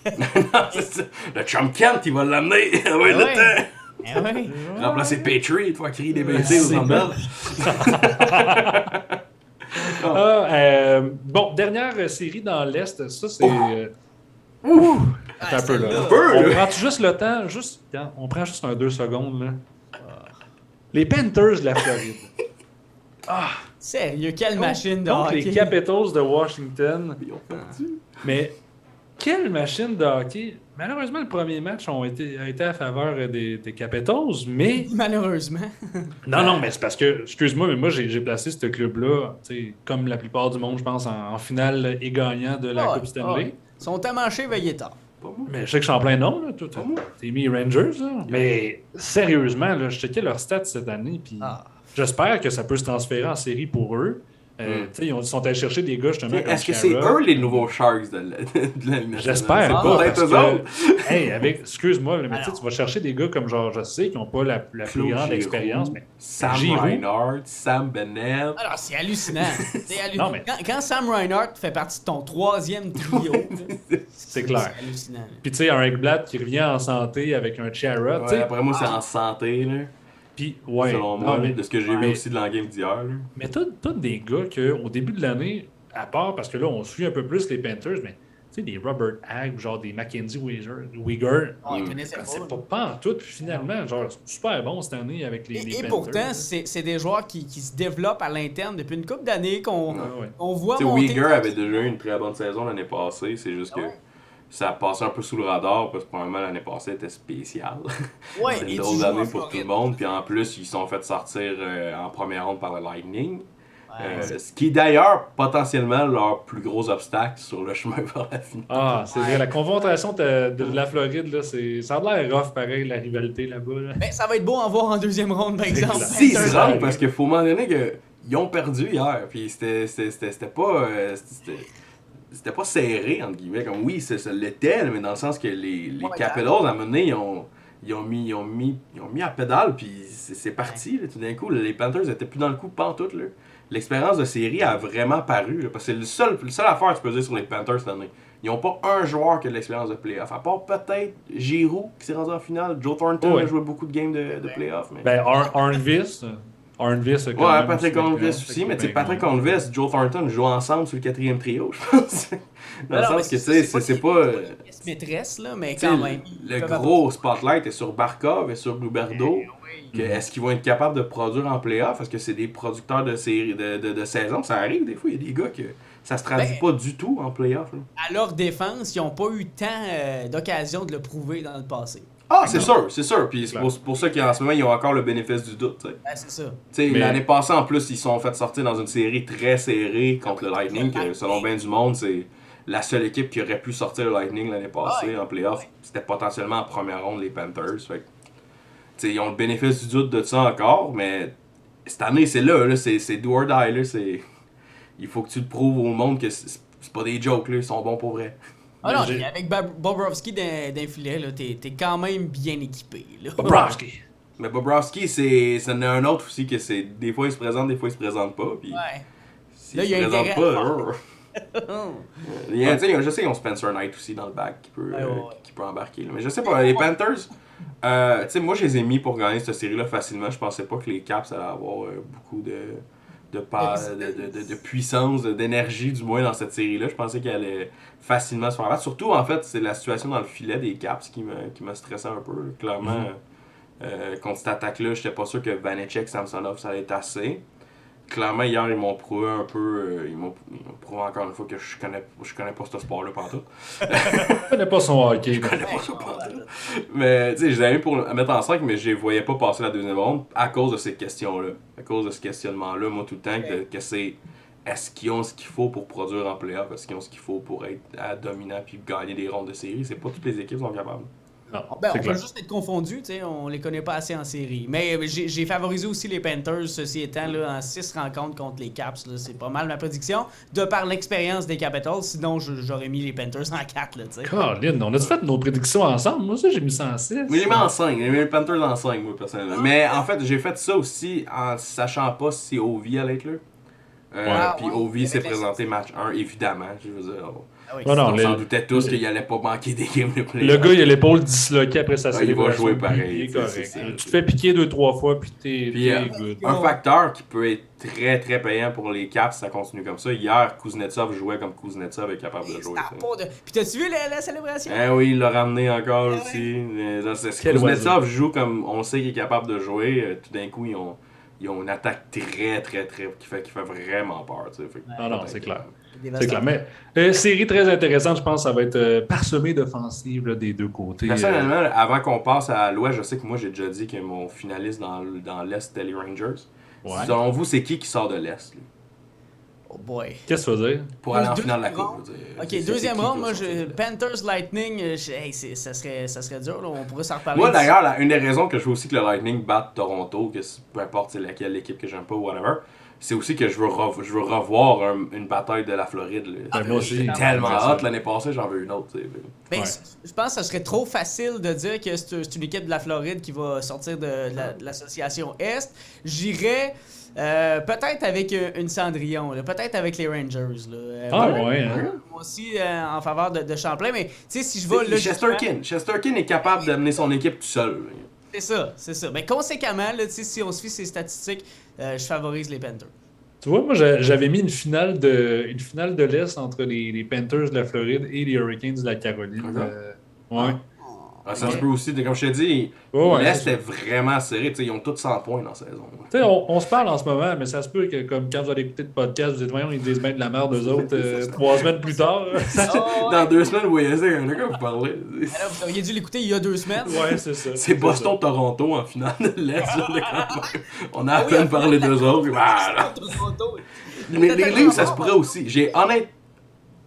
Non, c'est ça. Le Chum Kent, il va l'amener. Oui, Le Temps. Remplacer Patriot, il faut crier des bêtises aux Zambelles. Bon, dernière série dans l'Est, ça c'est... Attends un peu là. On prend juste le temps, on prend juste un 2 secondes là. Les Panthers de la Floride. Sérieux, quelle machine de hockey. Les Capitals de Washington. Ils ont perdu. Mais quelle machine de hockey. Malheureusement, le premier match a été à faveur des Capitals, mais... Malheureusement. Non, mais c'est parce que, excuse-moi, mais moi, j'ai placé ce club-là, comme la plupart du monde, je pense, en finale et gagnant de la Coupe Stanley. Ils sont amanchés veillés tard. Mais je sais que Champlain, non, là. T'es mis Rangers, là. Mais sérieusement, là, je checkais leurs stats cette année, puis j'espère que ça peut se transférer en série pour eux. Ils sont allés chercher des gars justement. Est-ce que c'est eux les nouveaux Sharks de la J'espère pas. Peut-être eux autres. Excuse-moi, mais tu vas chercher des gars comme genre, je sais, qui n'ont pas la plus grande expérience, mais Sam Reinhart, Sam Bennett. Alors, c'est hallucinant. Non, mais... quand Sam Reinhart fait partie de ton 3e trio, c'est clair. C'est hallucinant. Puis tu sais, un Ekblad qui revient en santé avec un Chara. Après moi, c'est en santé, là. Puis, selon moi, de ce que j'ai vu aussi de la game d'hier. Mais t'as des gars qu'au début de l'année, à part, parce que là, on suit un peu plus les Panthers, mais tu sais, des Robert Hagg, genre des Mackenzie Weegar, c'est pas en tout, puis finalement, genre, super bon cette année avec les Panthers. Et pourtant, c'est des joueurs qui se développent à l'interne depuis une couple d'années qu'on voit monter. Weegar avait déjà eu une très bonne saison l'année passée, c'est juste que ça a passé un peu sous le radar parce que probablement l'année passée était spéciale. C'est une drôle d'année pour tout le monde. Puis en plus, ils se sont fait sortir en première ronde par le Lightning. Ce qui est d'ailleurs potentiellement leur plus gros obstacle sur le chemin vers la finale. C'est vrai. La confrontation de la Floride, là, ça a l'air rough pareil, la rivalité là-bas. Là. Mais ça va être beau à voir en deuxième ronde, par exemple. S'ils se rendent, parce qu'il faut m'en donner qu'ils ont perdu hier. Puis c'était pas... C'était pas serré, entre guillemets. Comme oui, ça l'était, mais dans le sens que les Capitals, à un moment donné, ils ont mis à pédale, puis c'est parti. Là, tout d'un coup, les Panthers étaient plus dans le coup pantoute. Là. L'expérience de série a vraiment paru. Là, parce que c'est le seul affaire que tu peux dire sur les Panthers cette année. Ils n'ont pas un joueur qui a de l'expérience de playoff. À part peut-être Giroux qui s'est rendu en finale. Joe Thornton a joué beaucoup de games de playoff. Mais... Ben, Arnvis, ouais, Patrick Arnvis aussi. Mais tu sais, Patrick Arnvis, Joe Thornton jouent ensemble sur le 4e trio, je pense. Dans le sens que c'est pas. Maîtresse, là, mais quand même. Le gros spotlight est sur Barkov et sur Gluberdo. Est-ce qu'ils vont être capables de produire en playoff? Est-ce que c'est des producteurs de série de saison? Ça arrive des fois, il y a des gars que ça se traduit pas du tout en playoff. Là. À leur défense, ils n'ont pas eu tant d'occasion de le prouver dans le passé. Ah, c'est sûr. Puis c'est pour ça qu'en ce moment, ils ont encore le bénéfice du doute. Ben, c'est ça. Mais... L'année passée, en plus, ils sont fait sortir dans une série très serrée contre le Lightning, que selon bien du monde, c'est la seule équipe qui aurait pu sortir le Lightning l'année passée en playoff. C'était potentiellement en première ronde les Panthers. Fait que, ils ont le bénéfice du doute de ça encore, mais cette année, c'est là c'est do or die. Là, il faut que tu le prouves au monde que c'est pas des jokes, là, ils sont bons pour vrai. Ah non, avec Bobrovsky d'un filet, là, t'es quand même bien équipé. Là. Bobrovsky. Mais Bobrovsky, c'en est un autre aussi que c'est des fois il se présente, des fois il se présente pas. Puis s'il là, se présente pas, je sais qu'ils ont Spencer Knight aussi dans le back qui peut embarquer. Là. Mais je sais pas, les Panthers, moi je les ai mis pour gagner cette série-là facilement. Je pensais pas que les Caps allaient avoir beaucoup de puissance, d'énergie du moins dans cette série-là. Je pensais qu'elle allait facilement se faire battre. Surtout, en fait, c'est la situation dans le filet des Caps qui me stressait un peu. Clairement, contre cette attaque-là, j'étais pas sûr que Vanecek, Samsonov, ça allait être assez. Clairement, hier, ils m'ont prouvé un peu... ils m'ont prouvé encore une fois que je connais pas ce sport-là pantoute. Je connais pas son hockey. Je connais pas son pantoute. Mais, tu sais, je les avais mis pour mettre en 5, mais je les voyais pas passer la deuxième ronde à cause de ces questions-là. À cause de ce questionnement-là, moi, tout le temps, que c'est... Est-ce qu'ils ont ce qu'il faut pour produire en playoff? Est-ce qu'ils ont ce qu'il faut pour être dominant puis gagner des rondes de série? C'est pas toutes les équipes qui sont capables. Non, on peut juste être confondus, on les connaît pas assez en série. Mais j'ai favorisé aussi les Panthers, ceci étant, là, en 6 rencontres contre les Caps. Là, c'est pas mal ma prédiction, de par l'expérience des Capitals. Sinon, j'aurais mis les Panthers en 4. Là, Colin, on a fait nos prédictions ensemble. Moi, ça, j'ai mis ça en 6. Mais j'ai mis en 5. J'ai mis les Panthers en 5, moi, personnellement. Mais en fait, j'ai fait ça aussi en sachant pas si Ovi allait être là. Puis Ovi s'est présenté match 1, évidemment. Je veux dire... on s'en doutait tous qu'il allait pas manquer des games de play. Le gars, il a l'épaule disloquée après sa célébration. Il va jouer pareil. Tu te fais piquer 2-3 fois, puis t'es good. Un facteur qui peut être très très payant pour les Caps, ça continue comme ça. Hier, Kuznetsov jouait comme Kuznetsov est capable de jouer. Puis t'as-tu vu la célébration? Oui, il l'a ramené encore aussi. Kuznetsov joue comme on sait qu'il est capable de jouer. Tout d'un coup, ils ont une attaque très très très qui fait vraiment peur. Non, c'est clair. C'est clair. Mais série très intéressante, je pense que ça va être parsemé d'offensives des deux côtés. Personnellement, avant qu'on passe à l'Ouest, je sais que moi j'ai déjà dit que mon finaliste dans l'Est c'était les Rangers. Ouais. Selon vous, c'est qui sort de l'Est? Oh boy. Qu'est-ce que tu veux dire? Pour aller en finale de la Coupe. Ok, deuxième round, moi, Panthers Lightning, ça serait dur, là, on pourrait s'en reparler. Moi d'ailleurs, une des raisons que je veux aussi que le Lightning batte Toronto, que peu importe c'est laquelle l'équipe que j'aime pas ou whatever, c'est aussi que je veux revoir une bataille de la Floride. Moi aussi. J'étais tellement hâte l'année passée, j'en veux une autre. Je pense que ce serait trop facile de dire que c'est une équipe de la Floride qui va sortir de l'association Est. J'irais peut-être avec une Cendrillon, peut-être avec les Rangers. Moi aussi en faveur de Champlain, mais tu sais, si je vais... Chesterkin est capable d'amener son équipe tout seul. C'est ça. Mais conséquemment, là, si on suit ces statistiques, je favorise les Panthers. Tu vois, moi, j'avais mis une finale de l'Est entre les Panthers de la Floride et les Hurricanes de la Caroline. Ça se peut aussi, comme je t'ai dit, l'Est est vraiment serré. Ils ont tous 100 points dans la saison. On se parle en ce moment, mais ça se peut que comme quand vous allez écouter le podcast, vous dites, voyons, ils disent bien de la merde d'eux autres 3 semaines plus tard. Dans 2 semaines, vous voyez ça, de quoi vous parlez. Alors, vous auriez dû l'écouter il y a 2 semaines. Ouais, c'est ça. C'est Boston-Toronto en finale de l'Est. On a à peine parlé d'eux autres. Mais les Leafs, ça se pourrait aussi.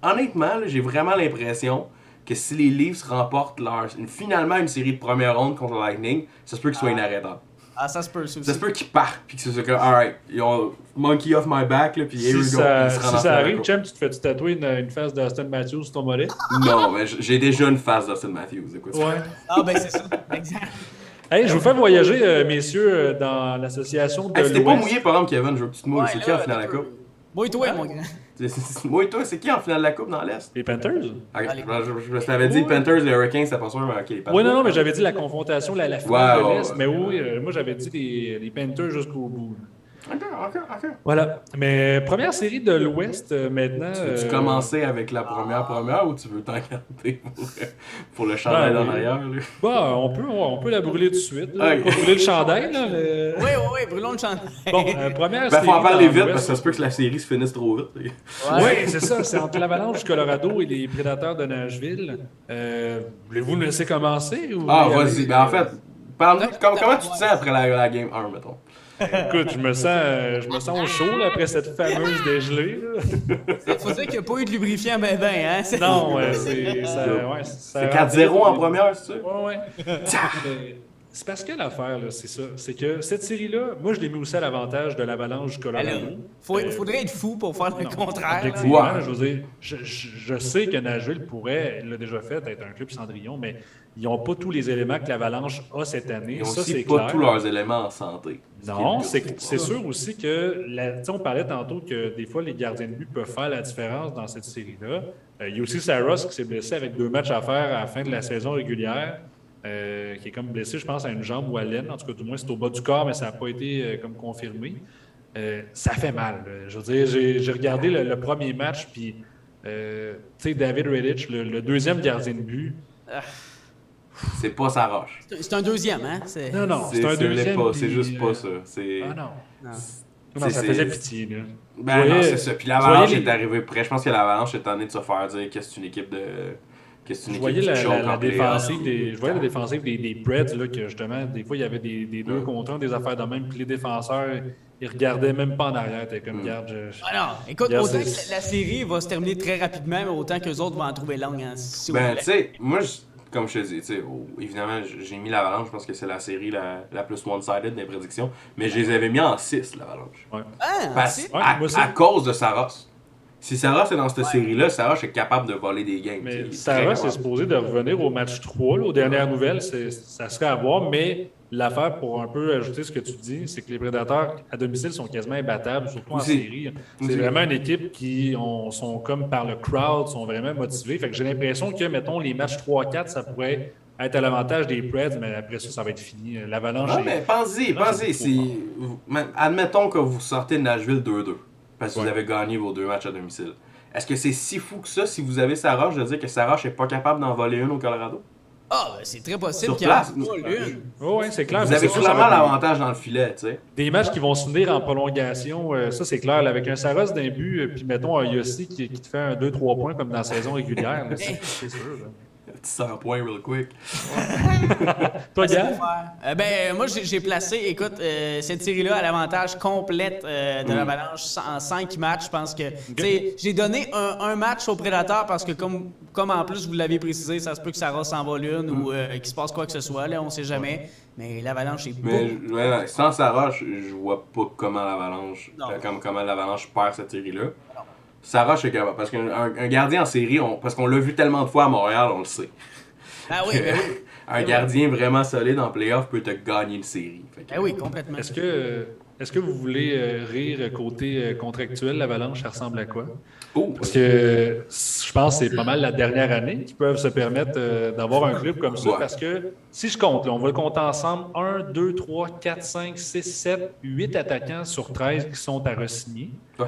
Honnêtement, j'ai vraiment l'impression que si les Leafs remportent finalement une série de première ronde contre le Lightning, ça se peut qu'ils soient inarrêtables. Ah, ça se peut, ça aussi. Ça se peut qu'ils partent, puis que c'est ça comme, alright, ils ont monkey off my back, là, puis here we go. Si ça arrive, Champ, tu te fais tatouer une face d'Austin Matthews sur ton mollet? Non, mais j'ai déjà une face d'Austin Matthews, écoute. Ouais. Ah, ben c'est ça, exact. Hey, je vous fais voyager, messieurs, dans l'association de Hey, c'était pas l'Ouest. mouillé, par exemple, Kevin, je veux que tu te mouilles. Ouais, C'est là, qui en finale de la Coupe? Moi et toi, mon grand. Mouille-toi, c'est qui en finale de la Coupe dans l'Est? Les Panthers? Ok, je t'avais dit Panthers, les Hurricanes, c'était pas sûr, mais ok, les Panthers. Oui, non, mais j'avais dit la confrontation, la finale de l'Est. ouais, Mais oui, moi, j'avais dit les Panthers jusqu'au bout. Ok. Voilà. Mais première série de l'Ouest, maintenant... Tu veux-tu commencer avec la première ou tu veux t'en garder pour le chandail Ben, en arrière? Là? Bah, on peut la brûler tout de suite. Là. Ok. On peut brûler le chandail, là. Mais... Oui, brûlons le chandail. Bon, première Ben, série faut en parler dans vite l'Ouest. parce que ça se peut que la série se finisse trop vite. Oui, c'est ça. C'est entre l'Avalanche du Colorado et les Prédateurs de Nashville. Voulez-vous nous laisser commencer? Ou Ah, vas-y. Ben, en fait, comment tu te sens après la game 1, mettons? Écoute, je me sens au chaud là, après cette fameuse dégelée. Là. Faut dire qu'il n'y a pas eu de lubrifiant ben, hein? Non, c'est 4-0 en première, c'est ça? Ouais. C'est parce que l'affaire, là, c'est ça. C'est que cette série-là, moi, je l'ai mis aussi à l'avantage de l'Avalanche du Colorado. Faudrait être fou pour faire le contraire. là. Effectivement, Ouais. je veux dire, je sais que Nashville pourrait, il l'a déjà fait, être un club Cendrillon, mais ils n'ont pas tous les éléments que l'Avalanche a cette année. Ils ont Ça, aussi c'est pas clair. tous leurs éléments en santé. Non, c'est sûr aussi que, tu sais, on parlait tantôt que des fois, les gardiens de but peuvent faire la différence dans cette série-là. Il y a aussi Saros qui s'est blessé avec 2 matchs à faire à la fin de la saison régulière, qui est comme blessé, je pense, à une jambe ou à l'aine. En tout cas, du moins, c'est au bas du corps, mais ça n'a pas été comme confirmé. Ça fait mal. Là. Je veux dire, j'ai regardé le premier match, puis, tu sais, David Rittich, le deuxième gardien de but. C'est pas sa roche. C'est un deuxième, hein? Non, c'est un deuxième. Pas, c'est puis, juste pas ça. C'est... Ah non. Non. Non, ça faisait pitié, là. Ben Voyez- non, c'est ça. Puis l'Avalanche voyez est arrivé près. Je pense que l'Avalanche est en train de se faire dire que c'est une équipe de... Que c'est une Je équipe voyais qui la choke en défensive playoff. je voyais la défensive des Preds, là, que justement, des fois, il y avait des 2 contre 1, des affaires de même, puis les défenseurs, ils regardaient même pas en arrière. T'es comme, garde, Ah non, écoute, Regarde, autant c'est- que la série va se terminer très rapidement, mais autant qu'eux autres vont en trouver longue. Hein, si vous Ben, voulez. tu sais, moi, comme je te dis, tu sais, évidemment, j'ai mis l'Avalanche, je pense que c'est la série la plus one-sided des prédictions, mais je les avais mis en 6, l'Avalanche. Ah, Parce, c'est- Ouais, moi aussi. à cause de Saros. Si Saros est dans cette série-là, Saros est capable de voler des games. Mais Il est très Sarah, capable. c'est supposé de revenir au match 3, là, aux dernières nouvelles, ça serait à voir, mais l'affaire, pour un peu ajouter ce que tu dis, c'est que les Prédateurs à domicile sont quasiment imbattables, surtout en Aussi. série. C'est Aussi. vraiment une équipe qui sont comme par le crowd, sont vraiment motivés. Fait que j'ai l'impression que, mettons, les matchs 3-4, ça pourrait être à l'avantage des Preds, mais après ça va être fini. L'Avalanche Non, est- mais pensez-y. Non, c'est Admettons que vous sortez de Nashville 2-2, parce que vous Ouais. avez gagné vos 2 matchs à domicile. Est-ce que c'est si fou que ça, si vous avez Saroche, de dire que Saroche n'est pas capable d'en voler une au Colorado? Ah, ben, c'est très possible Sur qu'il y en place, ait pas l'une. Oh, ouais, c'est clair. Vous mais avez c'est sûr, ça clairement va être l'avantage dans le filet, tu sais. des matchs qui vont se finir en prolongation, ça c'est clair. Là, avec un Saros d'un but, puis mettons un Yossi qui te fait un 2-3 points comme dans la saison régulière, là, c'est sûr. Là. Petit 100 points real quick. Toi, Gab? Moi, j'ai placé, écoute, cette série-là à l'avantage complète de l'Avalanche en 5 matchs. Je pense que, tu sais, j'ai donné un match aux Prédateurs parce que, comme en plus vous l'avez précisé, ça se peut que Sarah s'envole une ou qu'il se passe quoi que ce soit, là, on sait jamais. Mais l'Avalanche est Mais beau. ouais, sans Saroche, je vois pas comment l'Avalanche Non. comment l'Avalanche perd cette série-là. Saroche est capable. Parce qu'un gardien en série, parce qu'on l'a vu tellement de fois à Montréal, on le sait. Ah oui, ben oui. Un gardien vraiment solide en playoff peut te gagner une série. Fait que- Ben oui, complètement. Est-ce que vous voulez rire côté contractuel, l'Avalanche, ça ressemble à quoi? Oh, Parce que je pense que c'est pas mal la dernière année qu'ils peuvent se permettre d'avoir un club comme ça. Ouais. Parce que si je compte, là, on va le compter ensemble, 1, 2, 3, 4, 5, 6, 7, 8 attaquants sur 13 qui sont à re-signer. Ouais.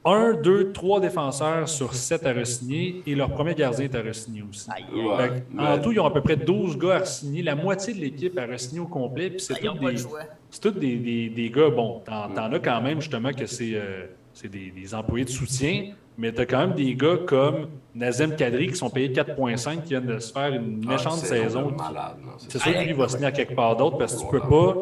1, 2, 3 défenseurs sur 7 à re-signer et leur premier gardien est à re-signer aussi. Ouais. Fait que, en tout, ils ont à peu près 12 gars à re-signer, la moitié de l'équipe à re-signer au complet. Puis c'est Ils n'ont tous pas le des, choix. c'est tous des gars, bon, t'en as quand même justement que c'est des employés de soutien, mais t'as quand même des gars comme Nazem Kadri qui sont payés 4,5 qui viennent de se faire une méchante saison. Malade, non, C'est sûr que lui va signer à quelque part d'autre parce que tu peux pas.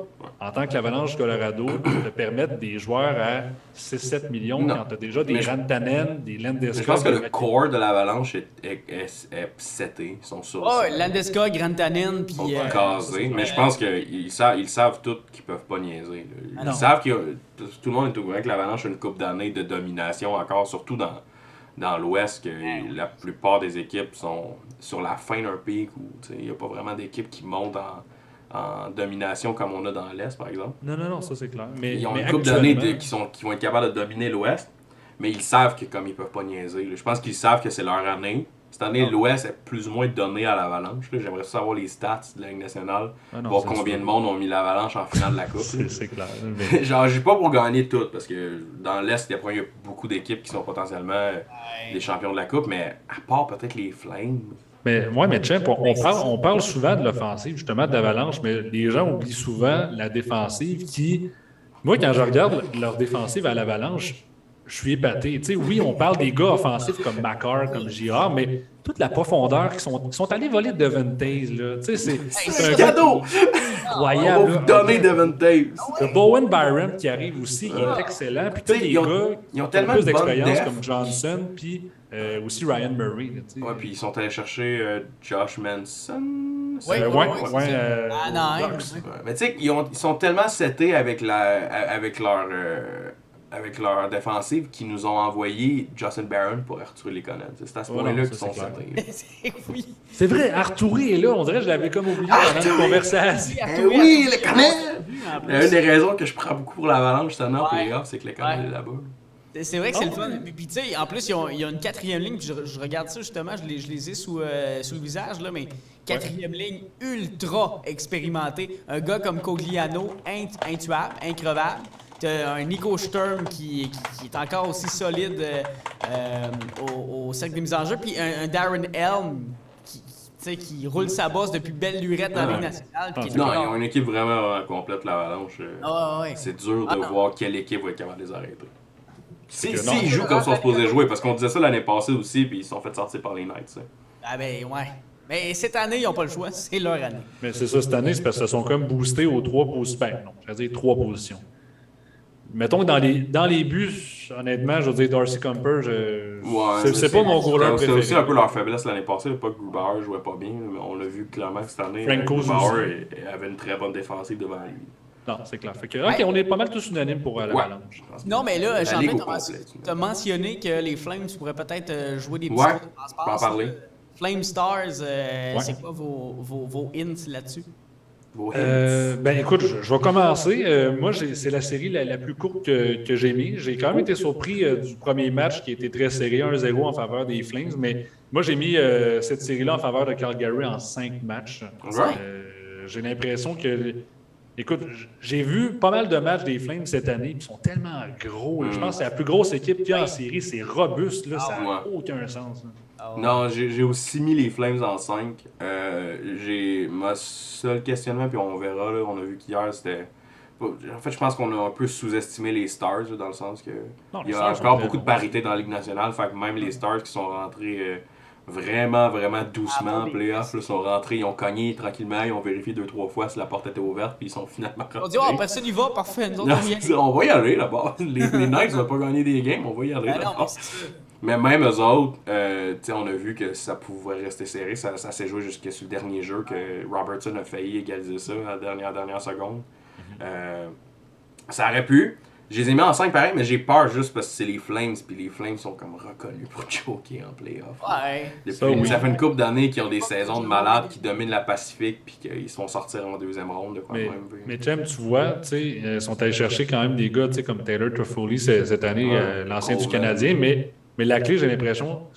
en tant que l'Avalanche Colorado, te permettre des joueurs à 6-7 millions Non. quand tu as déjà des Mais Rantanen, des Landeskog. Je pense que le core de l'Avalanche est seté. Ils sont sur Oh, Landeskog, Rantanen, puis... Ils sont casés, mais je pense qu'ils savent tous qu'ils peuvent pas niaiser. Là. Ils savent que tout le monde est au courant que l'Avalanche a une couple d'années de domination encore, surtout dans l'Ouest, que la plupart des équipes sont sur la fin d'un pic où il n'y a pas vraiment d'équipe qui monte en domination comme on a dans l'Est, par exemple. Non, ça c'est clair. Mais, Ils ont mais une couple d'années actuellement- qui vont être capables de dominer l'Ouest, mais ils savent que comme ils peuvent pas niaiser. Là. Je pense qu'ils savent que c'est leur année. Cette année, l'Ouest est plus ou moins donné à l'Avalanche. Là. J'aimerais savoir les stats de la Ligue nationale, voir combien de monde ont mis l'Avalanche en finale de la Coupe. c'est clair. Mais... Genre, j'ai pas pour gagner tout, parce que dans l'Est, il y a beaucoup d'équipes qui sont potentiellement des champions de la Coupe, mais à part peut-être les Flames. Mais Champ, on parle souvent de l'offensive, justement, d'Avalanche, mais les gens oublient souvent la défensive qui... Moi, quand je regarde leur défensive à l'Avalanche, je suis épaté. Tu sais, oui, on parle des gars offensifs comme Makar, comme Girard, mais toute la profondeur qui sont allés voler Devon Taves, là. Tu sais, c'est un cadeau! Incroyable. On va vous donner Devon Taves. Le Bowen Byron qui arrive aussi, il est excellent. Puis tu sais, les gars ils ont qui tellement plus de bonne d'expérience def. comme Johnson, puis aussi Ryan Murray. Là, tu sais. Ouais, puis ils sont allés chercher Josh Manson. Ouais, Ducks. Ouais, mais tu sais, ils sont tellement setés avec leur défensive qu'ils nous ont envoyé Justin Barron pour Arthur Lekonen. C'est à ce point-là qu'ils sont setés. Oui. C'est vrai, Arturi est là. On dirait que je l'avais comme oublié pendant la conversation. Oui, Lekonen! Une des raisons que je prends beaucoup pour l'Avalanche cette année en playoff, c'est que Lekonen est là-bas. C'est vrai que c'est le fun. Puis tu sais, en plus, il y a une quatrième ligne. Puis je regarde ça justement, je les ai sous le visage, là, mais quatrième ligne ultra expérimentée. Un gars comme Cogliano, intuable, increvable. T'as un Nico Sturm qui est encore aussi solide au cercle des mises en jeu. Puis un Darren Helm qui roule sa bosse depuis belle lurette dans la Ligue nationale. Non, ils ont une équipe vraiment complète, l'Avalanche. Ouais. C'est dur de voir quelle équipe va être capable de les arrêter. S'ils non. jouent comme ils sont supposés jouer, parce qu'on disait ça l'année passée aussi, puis ils se sont fait sortir par les Knights. Ah ben ouais. Mais cette année, ils n'ont pas le choix. C'est leur année. Mais c'est ça, cette année, c'est parce qu'ils se sont comme boostés aux 3 positions. Ben, non, je veux dire 3 positions. Mettons que dans les buts, honnêtement, je veux dire Darcy Kumper, c'est pas mon goaler préféré. C'est aussi un peu leur faiblesse l'année passée. Pas que Grubauer jouait pas bien, mais on l'a vu clairement cette année. Franco Grubauer avait une très bonne défensive devant lui. Non, c'est clair. Fait que, OK, on est pas mal tous unanimes pour l'Avalanche. Non, mais là, La ligue au Jean-Pierre, complet. tu as mentionné que les Flames pourraient peut-être jouer des petits Ouais, tours de passe-passe. je peux en parler. Flame Stars, c'est quoi vos hints là-dessus? Ben écoute, je vais commencer. Moi, c'est la série la plus courte que j'ai mis. J'ai quand même été surpris du premier match qui était très serré, 1-0 en faveur des Flames, mais moi, j'ai mis cette série-là en faveur de Calgary en 5 matchs. J'ai l'impression que... Écoute, j'ai vu pas mal de matchs des Flames cette année, ils sont tellement gros. Je pense que c'est la plus grosse équipe qu'il y a en série. C'est robuste, là, ça n'a aucun sens. Non, j'ai aussi mis les Flames en 5. J'ai ma seul questionnement, puis on verra, là, on a vu qu'hier, c'était... En fait, je pense qu'on a un peu sous-estimé les Stars, là, dans le sens que il y a encore beaucoup de parité dans la Ligue nationale, fait que même les Stars qui sont rentrés vraiment doucement en playoff, là, sont rentrés, ils ont cogné tranquillement, ils ont vérifié 2-3 fois si la porte était ouverte, puis ils sont finalement rentrés. On dit, oh, personne y va, parfait, nous autres, on vient. On va y aller là-bas. Les Knights vont pas gagner des games, on va y aller là-bas. Mais même eux autres, on a vu que ça pouvait rester serré. Ça s'est joué jusqu'à sur le dernier jeu que Robertson a failli égaliser ça à la dernière seconde. Ça aurait pu. Je les ai mis en 5 pareil, mais j'ai peur juste parce que c'est les Flames, puis les Flames sont comme reconnus pour choquer en playoff. Ouais. Ça fait une couple d'années qu'ils ont des saisons de malades, qui dominent la Pacifique, puis qu'ils se font sortir en deuxième ronde. De quoi mais Tim, tu vois, ils sont allés chercher quand même des gars comme Taylor Toffoli cette année, l'ancien du Canadien, mais la clé, j'ai l'impression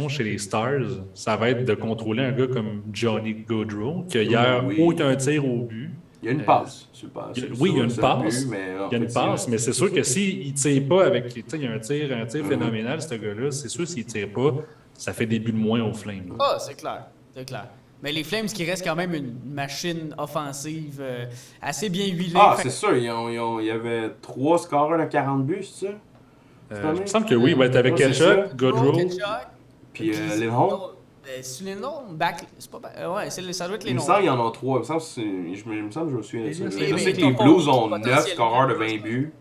chez les Stars, ça va être de contrôler un gars comme Johnny Gaudreau, qui hier eu un tir au but. Il y a une passe. Oui, il y a une passe. Il y a une passe, mais c'est sûr que s'il ne tire pas avec. Il y a un tir phénoménal, ce gars-là. C'est sûr s'il ne tire pas, ça fait des buts de moins aux Flames. Ah, c'est clair. Mais les Flames qui restent quand même une machine offensive assez bien huilée. Ah, c'est sûr. Il y avait 3 scoreurs de 40 buts, c'est ça? Il me semble que oui. T'avais Ketchuk, Gaudreau. Puis Lindholm. C'est les noms, c'est pas ouais, ça doit être les Il me noms. semble qu'il y en a 3. Il me semble que je me souviens de ça. Je sais que les Top Blues Four, ont 9 potentiellement. scoreurs de 20 buts,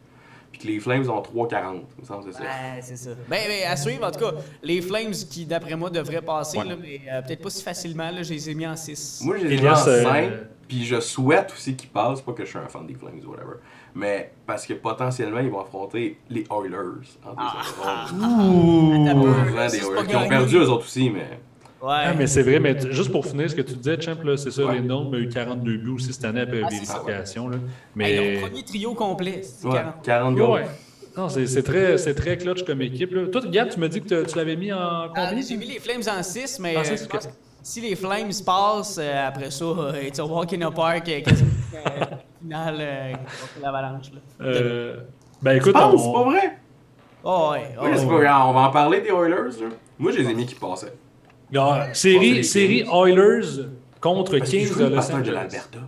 puis que les Flames ont 3,40. Il me semble que c'est ça. Ouais, c'est ça. Ben, à suivre, en tout cas, les Flames qui, d'après moi, devraient passer, Ouais. là, mais peut-être pas si facilement, là, je les ai mis en 6. Moi, j'ai mis en Elias, 5, puis je souhaite aussi qu'ils passent. Pas que je suis un fan des Flames ou whatever, mais parce que potentiellement, ils vont affronter les Oilers en deuxième ronde. Des Oilers qui ont perdu eux autres aussi, mais. Ouais. Ah, mais c'est vrai, mais juste pour finir ce que tu disais, Champ, là, c'est ça, Ouais. les Gnolls ont eu 42 buts aussi cette année après Ah, c'est ça, vérification. Là. Hey, Mais. leur premier trio complet, c'est Ouais, 40. 40 goals. Ouais. Non, c'est très clutch comme équipe. Là. Toi, Gab, tu m'as dit que tu l'avais mis en combien? J'ai mis les Flames en 6, mais En six, je ok. pense que si les Flames passent, après ça, it's a walk in the park, quasiment finale contre l'Avalanche. Là. Ben écoute, Ah, c'est pas vrai? Oh, ouais. Oh, Oui, c'est pas grave. On va en parler des Oilers. Là. Moi, je les ai mis qui passaient. Ah, série Oilers contre Parce qu'ils Kings jouent de les Los batailles de Angeles. l'Alberta.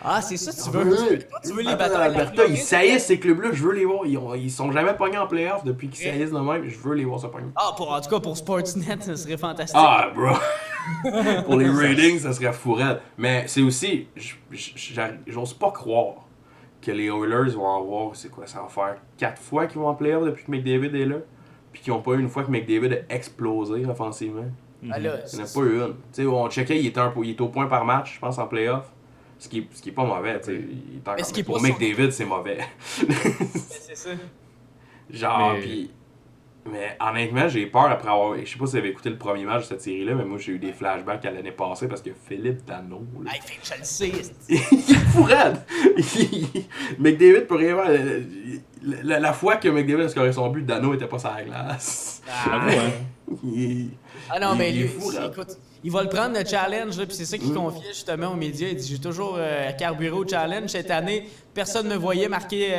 Ah, c'est ça, tu veux. Tu veux les Les batailles batailles d'Alberta, ils saillissent ces clubs-là. Je veux les voir. Ils sont jamais pognés en playoff depuis qu'ils saillissent de même. Je veux les voir se pogner. Ah, en tout cas, pour Sportsnet, ça serait fantastique. Ah, bro! Pour les ratings, ça serait fourette. Mais c'est aussi, j'ose pas croire que les Oilers vont avoir, c'est quoi, ça va faire 4 fois qu'ils vont en playoff depuis que McDavid est là, puis qu'ils n'ont pas eu une fois que McDavid a explosé offensivement. Ah, là, Il n'y en a pas eu une. Tu sais, on checkait, il était au point par match, je pense, en playoff. Ce qui est pas mauvais, tu sais. Mais ce qui est Pour pas McDavid, c'est mauvais. c'est ça. Genre, Mais- pis. Mais honnêtement, j'ai peur après avoir. Je sais pas si vous avez écouté le premier match de cette série-là, mais moi j'ai eu des flashbacks à l'année passée parce que Philippe Danault. Là, Hey, fait que je le sais. il est fou raide! McDavid peut rien voir. La fois que McDavid a scoré son but, Danault était pas sur la glace. J'avoue, hein. Ah non, mais il est lui, fou, là. écoute, il va le prendre le challenge, là, puis c'est ça qu'il confiait justement aux médias. Il dit j'ai toujours carburé au challenge. Cette année, personne ne me voyait marquer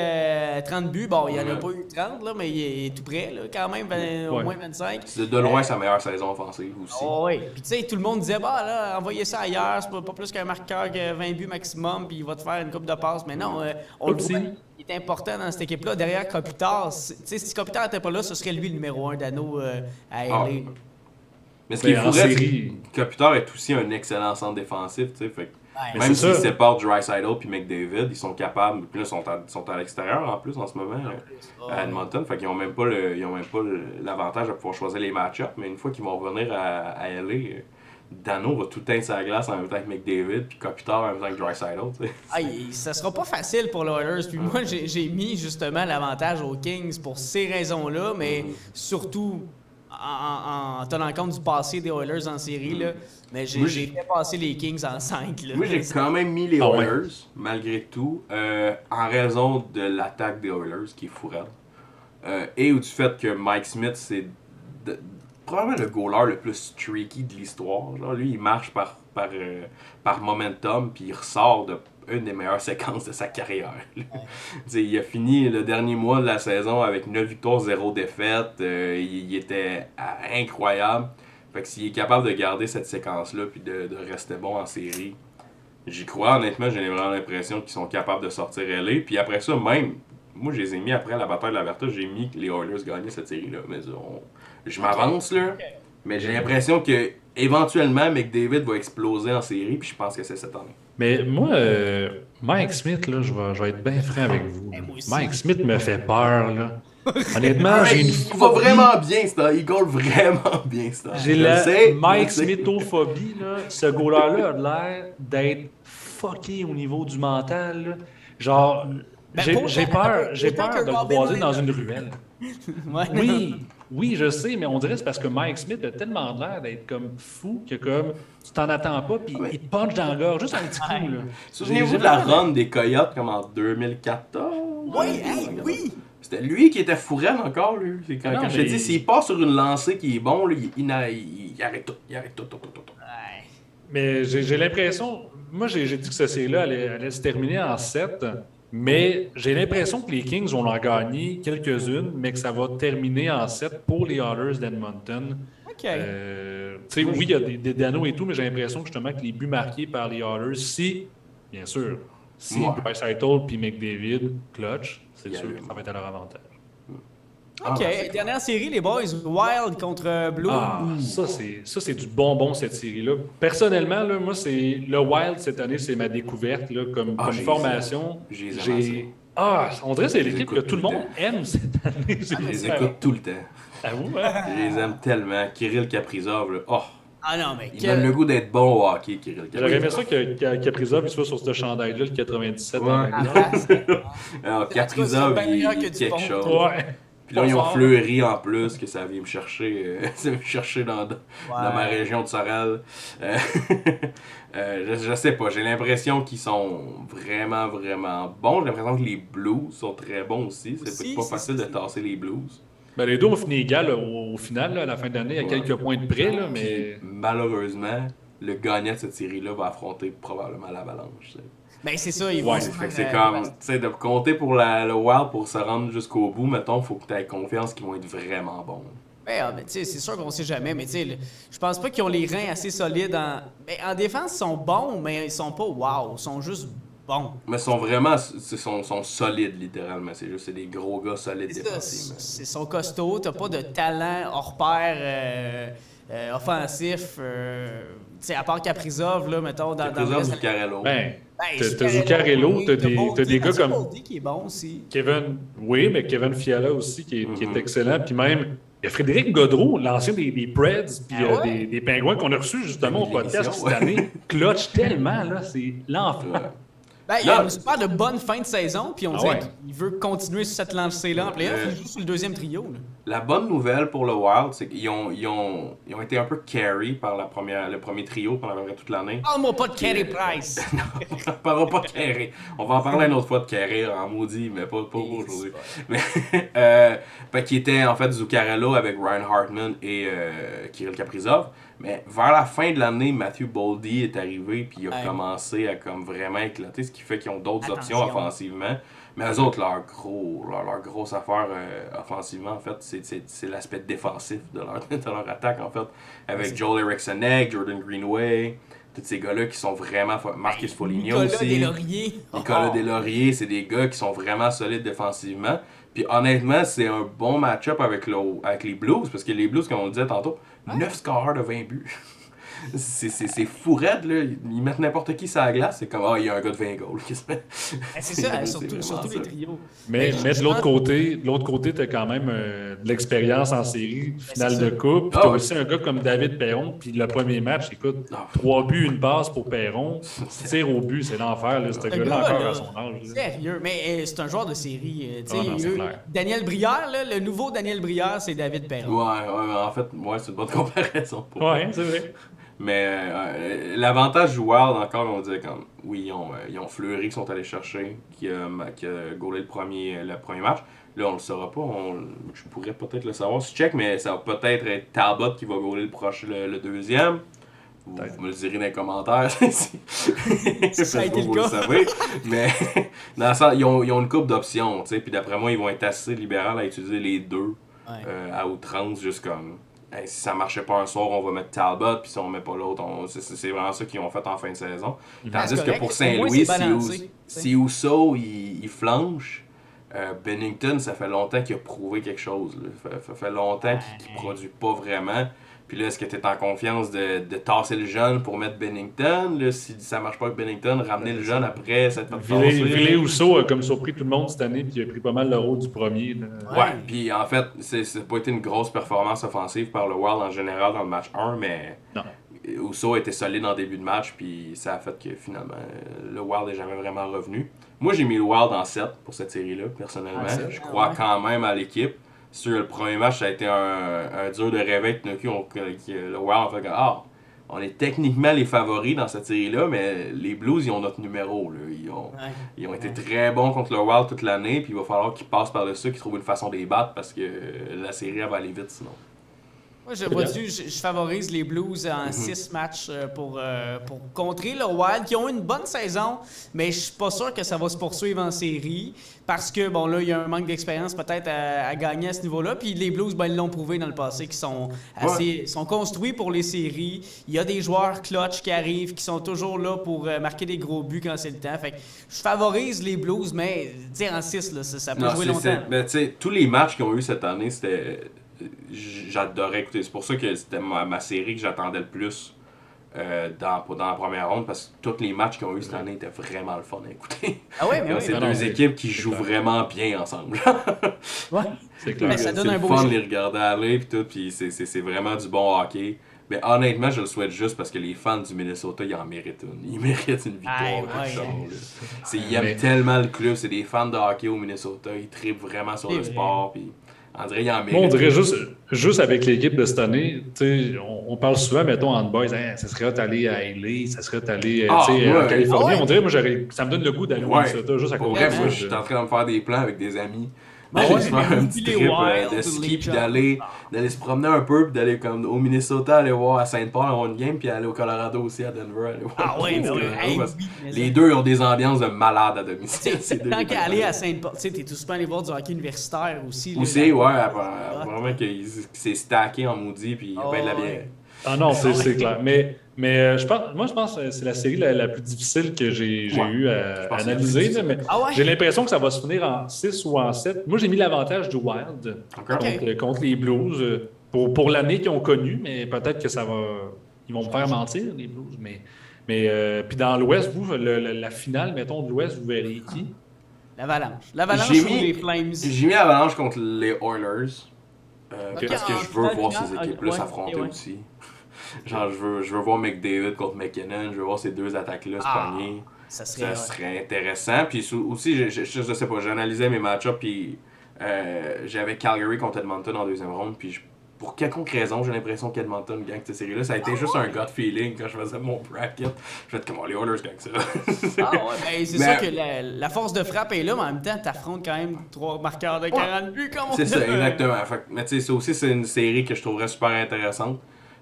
30 buts. Bon, il n'y en a pas eu 30, là, mais il est tout près, là, quand même, au Ouais. moins 25. C'est de loin sa meilleure saison offensive aussi. Oh, oui. Puis tu sais, tout le monde disait, bah là, envoyez ça ailleurs, c'est pas plus qu'un marqueur que 20 buts maximum, puis il va te faire une coupe de passes. Mais non, on le Aussi. voit, il est important dans cette équipe-là. Derrière Kopitar, tu sais, si Kopitar n'était pas là, ce serait lui le numéro 1 d'anneau à LA. Ah. Mais ce qui est Mais en fou, c'est série- que Kopitar est aussi un excellent centre défensif, tu sais. Fait que Ouais. même c'est s'ils ça. séparent Draisaitl puis McDavid, ils sont capables. Puis là, ils sont à l'extérieur en plus en ce moment à Edmonton. Fait qu'ils n'ont même pas l'avantage de pouvoir choisir les match-ups. Mais une fois qu'ils vont revenir à LA, Dano va tout teindre sa glace en même temps que McDavid, puis Kopitar en même temps que Draisaitl, tu sais. Ah, ça sera pas facile pour les Oilers. Puis moi, j'ai mis justement l'avantage aux Kings pour ces raisons-là, mais surtout en tenant compte du passé des Oilers en série. Là. Mais j'ai fait passer les Kings en 5. Là. Moi, j'ai quand même mis les Ah ouais. Oilers, malgré tout, en raison de l'attaque des Oilers, qui est fourette. Et du fait que Mike Smith, c'est probablement le goaler le plus streaky de l'histoire. Genre, lui, il marche par momentum, puis il ressort de une des meilleures séquences de sa carrière. Il a fini le dernier mois de la saison avec 9 victoires, 0 défaites. Il était incroyable. Fait que s'il est capable de garder cette séquence-là puis de rester bon en série, j'y crois. Honnêtement, j'ai vraiment l'impression qu'ils sont capables de sortir LA. Puis après ça, même, moi, je les ai mis après la bataille de l'Alberta, j'ai mis que les Oilers gagnaient cette série-là. Mais je m'avance, là. Mais j'ai l'impression que éventuellement McDavid va exploser en série, puis je pense que c'est cette année. Mais moi, Mike Smith, là, je vais être bien franc avec vous. là. moi aussi. Mike Smith me fait peur. Là. Honnêtement, j'ai une Il va phobie. vraiment bien, ça. Il goal vraiment bien, ça. J'ai Je la le sais, Mike je le sais. Smithophobie. Là. Ce goaler-là a l'air d'être fucké au niveau du mental. Là. Genre, Ben, j'ai peur autant que de le Robin croiser Lehner. dans une ruelle. Ouais. Oui, je sais, mais on dirait que c'est parce que Mike Smith a tellement l'air d'être comme fou que comme tu t'en attends pas, puis il te punch dans la gorge, juste un petit coup. Là. Souvenez-vous J'ai de la vraiment- run des Coyotes comme en 2014? Oui, hey, oui. C'était lui qui était fourraine encore, lui. C'est quand, Non, quand je te mais- dis, s'il part sur une lancée qui est bon, là, il arrête tout. Il arrête tout. Ouais. Mais j'ai l'impression, moi j'ai dit que cette série-là allait se terminer en 7, mais j'ai l'impression que les Kings vont en gagner quelques-unes, mais que ça va terminer en 7 pour les Oilers d'Edmonton. OK. Tu sais, oui, il y a des Dano et tout, mais j'ai l'impression justement que les buts marqués par les Oilers, bien sûr, si Ouais. Draisaitl puis McDavid clutch, c'est Il y a sûr le- que ça va être à leur avantage. OK, dernière série, les boys. Wild contre Blue. Ah, ça, c'est du bonbon, cette série-là. Personnellement, là, moi, c'est le Wild, cette année, c'est ma découverte là, comme formation. On dirait que c'est l'équipe que tout le monde aime cette année. Je les écoute tout le temps. Ah vous, hein? Je les aime tellement. Kirill Kaprizov, là. Oh! Ah non, mais Il donne le goût d'être bon au hockey, Kirill Kaprizov. J'aurais aimé ça que Kaprizov il soit sur ce chandail-là, le 97. Alors, Kaprizov, il est quelque chose. Ouais. Puis là, ils ont fleuri en plus, que ça vient me chercher, dans ma région de Sorel. Je sais pas, j'ai l'impression qu'ils sont vraiment, vraiment bons. J'ai l'impression que les Blues sont très bons aussi. C'est pas facile de tasser les Blues. Ben, les deux ont fini égal au final, là, à la fin de l'année, à quelques points de près. Là, mais... Malheureusement, le gagnant de cette série-là va affronter probablement l'Avalanche. Ben c'est ça, ils vont. Ouais, fait que c'est comme, tu sais, de compter pour le Wild pour se rendre jusqu'au bout, mettons, faut que tu aies confiance qu'ils vont être vraiment bons. Ben, tu sais, c'est sûr qu'on sait jamais, mais tu sais, je pense pas qu'ils ont les reins assez solides en défense, ils sont bons, mais ils sont pas wow, ils sont juste bons. Mais ils sont vraiment, sont solides, littéralement. C'est des gros gars solides défensivement. Ils sont costauds, t'as pas de talent hors pair offensif, tu sais, à part Kaprizov, là, mettons, dans Kaprizov, Zuccarello. T'as Zuccarello, t'as des gars comme... Boldy qui est bon aussi. Mais Kevin Fiala aussi, qui est excellent. Puis même, il y a Frédéric Gaudreau, l'ancien des Preds, puis des Pingouins qu'on a reçus justement au podcast cette année. Clutch tellement, là, c'est l'enfer. Ben, il a une super de bonne fin de saison, puis on dirait qu'il veut continuer sur cette lancée-là en playoff. Il joue sur le deuxième trio. Là. La bonne nouvelle pour le Wild, c'est qu'ils ont été un peu carry par le premier trio pendant toute l'année. Parle-moi pas de Carey Price! Non, on ne parlera pas de carry. On va en parler une autre fois de carry en maudit, mais pas aujourd'hui. Mais, qui était en fait Zuccarello avec Ryan Hartman et Kirill Kaprizov. Mais vers la fin de l'année, Matthew Boldy est arrivé puis il a commencé à comme vraiment éclater, ce qui fait qu'ils ont d'autres options offensivement. Mais eux autres, leur grosse affaire offensivement, en fait, c'est l'aspect défensif de leur attaque, en fait. Avec Joel Eriksson, Jordan Greenway, tous ces gars-là qui sont vraiment... Marcus Foligno aussi. Nicolas Deslauriers, c'est des gars qui sont vraiment solides défensivement. Puis honnêtement, c'est un bon match-up avec les Blues, parce que les Blues, comme on le disait tantôt, 9 scoreurs de 20 buts. C'est fou raide, là. Ils mettent n'importe qui sur la glace, c'est comme, il y a un gars de 20 goals. C'est ça, surtout les trios. Mais de l'autre côté, t'as quand même de l'expérience en série, finale de coupe. Puis t'as aussi un gars comme David Perron, puis le premier match, écoute, 3 buts, une passe pour Perron. Tire au but, c'est l'enfer, là. Ce gars-là encore à son âge. Sérieux, mais c'est un joueur de série. C'est clair. Daniel Brière, là, le nouveau Daniel Brière, c'est David Perron. Ouais, en fait, c'est une bonne comparaison. Ouais, c'est vrai. Mais l'avantage du Wild, encore, on dirait comme, oui, ils ont Fleury qui sont allés chercher, qui a goalé le premier match. Là, on le saura pas. Je pourrais peut-être le savoir si je check, mais ça va peut-être être Talbot qui va goaler le deuxième. Vous me le direz dans les commentaires si ça a été vous le cas. Le savez. Mais dans le sens, ils ont une couple d'options. Puis d'après moi, ils vont être assez libéraux à utiliser les deux à outrance, juste comme... Hey, si ça marchait pas un soir, on va mettre Talbot, puis si on met pas l'autre, c'est vraiment ça qu'ils ont fait en fin de saison. Tandis que pour Saint-Louis, si Husso il flanche, Bennington, ça fait longtemps qu'il a prouvé quelque chose. Ça fait longtemps qu'il produit pas vraiment. Puis là, est-ce que tu es en confiance de tasser le jeune pour mettre Bennington? Là, si ça marche pas avec Bennington, ramener le jeune après, ça te fait Ville Husso a comme surpris tout le monde cette année, puis il a pris pas mal le rôle du premier. Ouais, puis en fait, c'est pas été une grosse performance offensive par le Wild en général dans le match 1, mais Husso était solide en début de match, puis ça a fait que finalement, le Wild n'est jamais vraiment revenu. Moi, j'ai mis le Wild en 7 pour cette série-là, personnellement. Je crois quand même à l'équipe. Sur le premier match, ça a été un dur de réveil. Tout d'un coup, le Wild a fait on est techniquement les favoris dans cette série-là, mais les Blues, ils ont notre numéro. Là. Ils ont été très bons contre le Wild toute l'année, puis il va falloir qu'ils passent par-dessus, qu'ils trouvent une façon de les battre, parce que la série, elle va aller vite sinon. Moi, je favorise les Blues en 6 matchs pour contrer le Wild, qui ont une bonne saison, mais je suis pas sûr que ça va se poursuivre en série, parce que, bon, là, il y a un manque d'expérience peut-être à gagner à ce niveau-là, puis les Blues, ben, ils l'ont prouvé dans le passé, qu'ils sont sont construits pour les séries. Il y a des joueurs clutch qui arrivent, qui sont toujours là pour marquer des gros buts quand c'est le temps. Fait que je favorise les Blues, mais, tu sais, en 6, là, ça peut jouer longtemps. Mais, tu sais, tous les matchs qu'ils ont eu cette année, c'était... J'adorais écouter. C'est pour ça que c'était ma série que j'attendais le plus dans la première ronde, parce que tous les matchs qu'ils ont eu cette année étaient vraiment le fun à écouter. Ah ouais, mais c'est deux équipes qui jouent vraiment bien ensemble. Ouais. C'est clair. Mais ça donne c'est un le beau fun jeu. de les regarder aller, puis tout, puis c'est vraiment du bon hockey. Mais honnêtement, je le souhaite juste parce que les fans du Minnesota, ils en méritent une. Ils méritent une victoire. Ouais, quelque chose, là. Ils aiment tellement le club, c'est des fans de hockey au Minnesota, ils trippent vraiment sur le sport, puis on dirait qu'ils en méritent. Moi, on dirait juste avec l'équipe de cette année, on parle souvent, mettons, en boys, ça serait d'aller à LA, ça serait d'aller en Californie. On dirait, moi, ça me donne le goût d'aller au Minnesota juste à cause de ça. Moi, je suis en train de me faire des plans avec des amis. Ouais, Juste faire un petit trip de ski, puis d'aller se promener un peu, puis d'aller comme au Minnesota, aller voir à Saint-Paul, avoir une game, puis aller au Colorado aussi, à Denver. Aller voir les deux ont des ambiances de malades à domicile. Tant qu'à aller à Saint-Paul, tu sais, t'es tout souvent allé voir du hockey universitaire aussi. Aussi, vraiment que c'est stacké en maudit, puis il y a bien de la bière. Ah non, c'est clair. Mais je pense que c'est la série la plus difficile que j'ai eu à analyser. Là, mais j'ai l'impression que ça va se finir en 6 ou en 7. Moi, j'ai mis l'avantage du Wild contre les Blues pour l'année qu'ils ont connue, mais peut-être que ils vont me faire mentir, les Blues. Mais puis dans l'Ouest, vous, la finale, mettons, de l'Ouest, vous verrez qui? L'Avalanche. L'Avalanche ou les Flames? J'ai mis l'Avalanche contre les Oilers. Parce que je veux voir ces équipes-là s'affronter aussi. Genre, je veux voir McDavid contre McKinnon, je veux voir ces deux attaques-là se pogner. Ça serait intéressant. Puis aussi, je sais pas, j'analysais mes match-ups, puis j'avais Calgary contre Edmonton en deuxième ronde, puis pour quelconque raison, j'ai l'impression qu'Edmonton gagne cette série-là. Ça a été juste un gut feeling quand je faisais mon bracket. Je vais être comme les Oilers gagnent ça. C'est sûr que la force de frappe est là, mais en même temps, t'affrontes quand même 3 marqueurs de 40 buts. C'est ça, exactement. Mais tu sais, ça aussi, c'est une série que je trouverais super intéressante.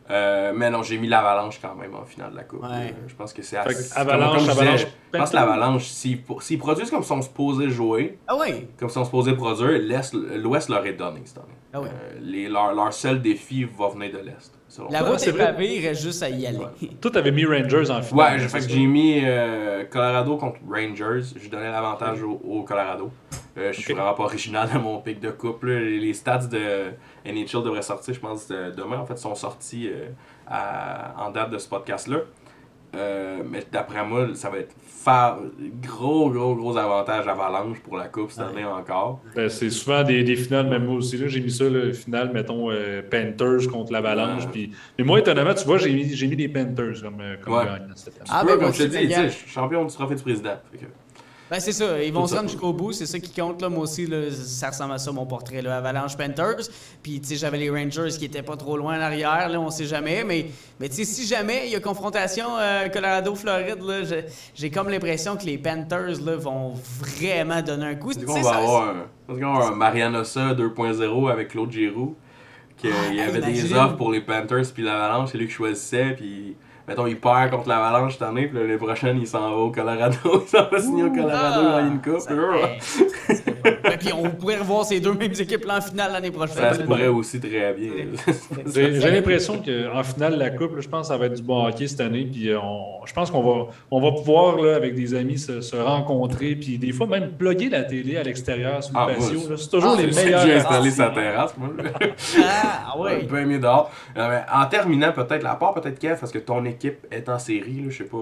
Mais non, j'ai mis l'Avalanche quand même en finale de la Coupe. Je pense que c'est assez... Avalanche, je pense que l'Avalanche, s'ils produisent comme ils sont supposés jouer, comme ils sont supposés produire, l'Ouest leur est donné cette année. Leur seul défi va venir de l'Est. La route est pavée, il reste juste à y aller. Toi, t'avais mis Rangers en finale. Ouais, j'ai mis Colorado contre Rangers. Je donnais l'avantage au Colorado. Je suis vraiment pas original dans mon pic de coupe. Les stats de NHL devraient sortir, je pense, demain. En fait, sont sortis en date de ce podcast-là. Mais d'après moi, ça va être gros avantage Avalanche pour la coupe cette année encore. C'est souvent des finales, même moi aussi. Là, j'ai mis ça, le finale, mettons, Panthers contre l'Avalanche. Mais moi, étonnamment, tu vois, j'ai mis des Panthers comme gagnant cette année. Comme je te dis, je suis champion du trophée du président. Ben c'est ça, ils vont se rendre jusqu'au bout, c'est ça qui compte. Là. Moi aussi, là, ça ressemble à ça mon portrait, là. Avalanche Panthers. Puis tu sais, j'avais les Rangers qui étaient pas trop loin en arrière, là, on sait jamais. Mais tu sais, si jamais il y a confrontation Colorado-Floride, là, j'ai comme l'impression que les Panthers là, vont vraiment donner un coup. Je pense qu'on va avoir un Marianosa 2.0 avec Claude Giroux. Il y avait des offres pour les Panthers puis l'Avalanche, c'est lui qui choisissait. Puis mettons, il perd contre l'Avalanche cette année, puis l'année prochaine, il s'en va au Colorado. Il s'en va signer au Colorado dans une coupe. Puis on pourrait revoir ces deux mêmes équipes-là en finale l'année prochaine. Ça se pourrait aussi très bien. J'ai l'impression qu'en finale de la coupe, je pense que ça va être du bon hockey cette année. Puis je pense qu'on va pouvoir, là, avec des amis, se rencontrer. Puis des fois, même plugger la télé à l'extérieur sur le patio. C'est toujours les meilleurs. J'ai installé sa terrasse, moi. Ouais. Bien mieux dehors. En terminant, peut-être, à part peut-être Kev, parce que ton équipe est en série, là, je sais pas,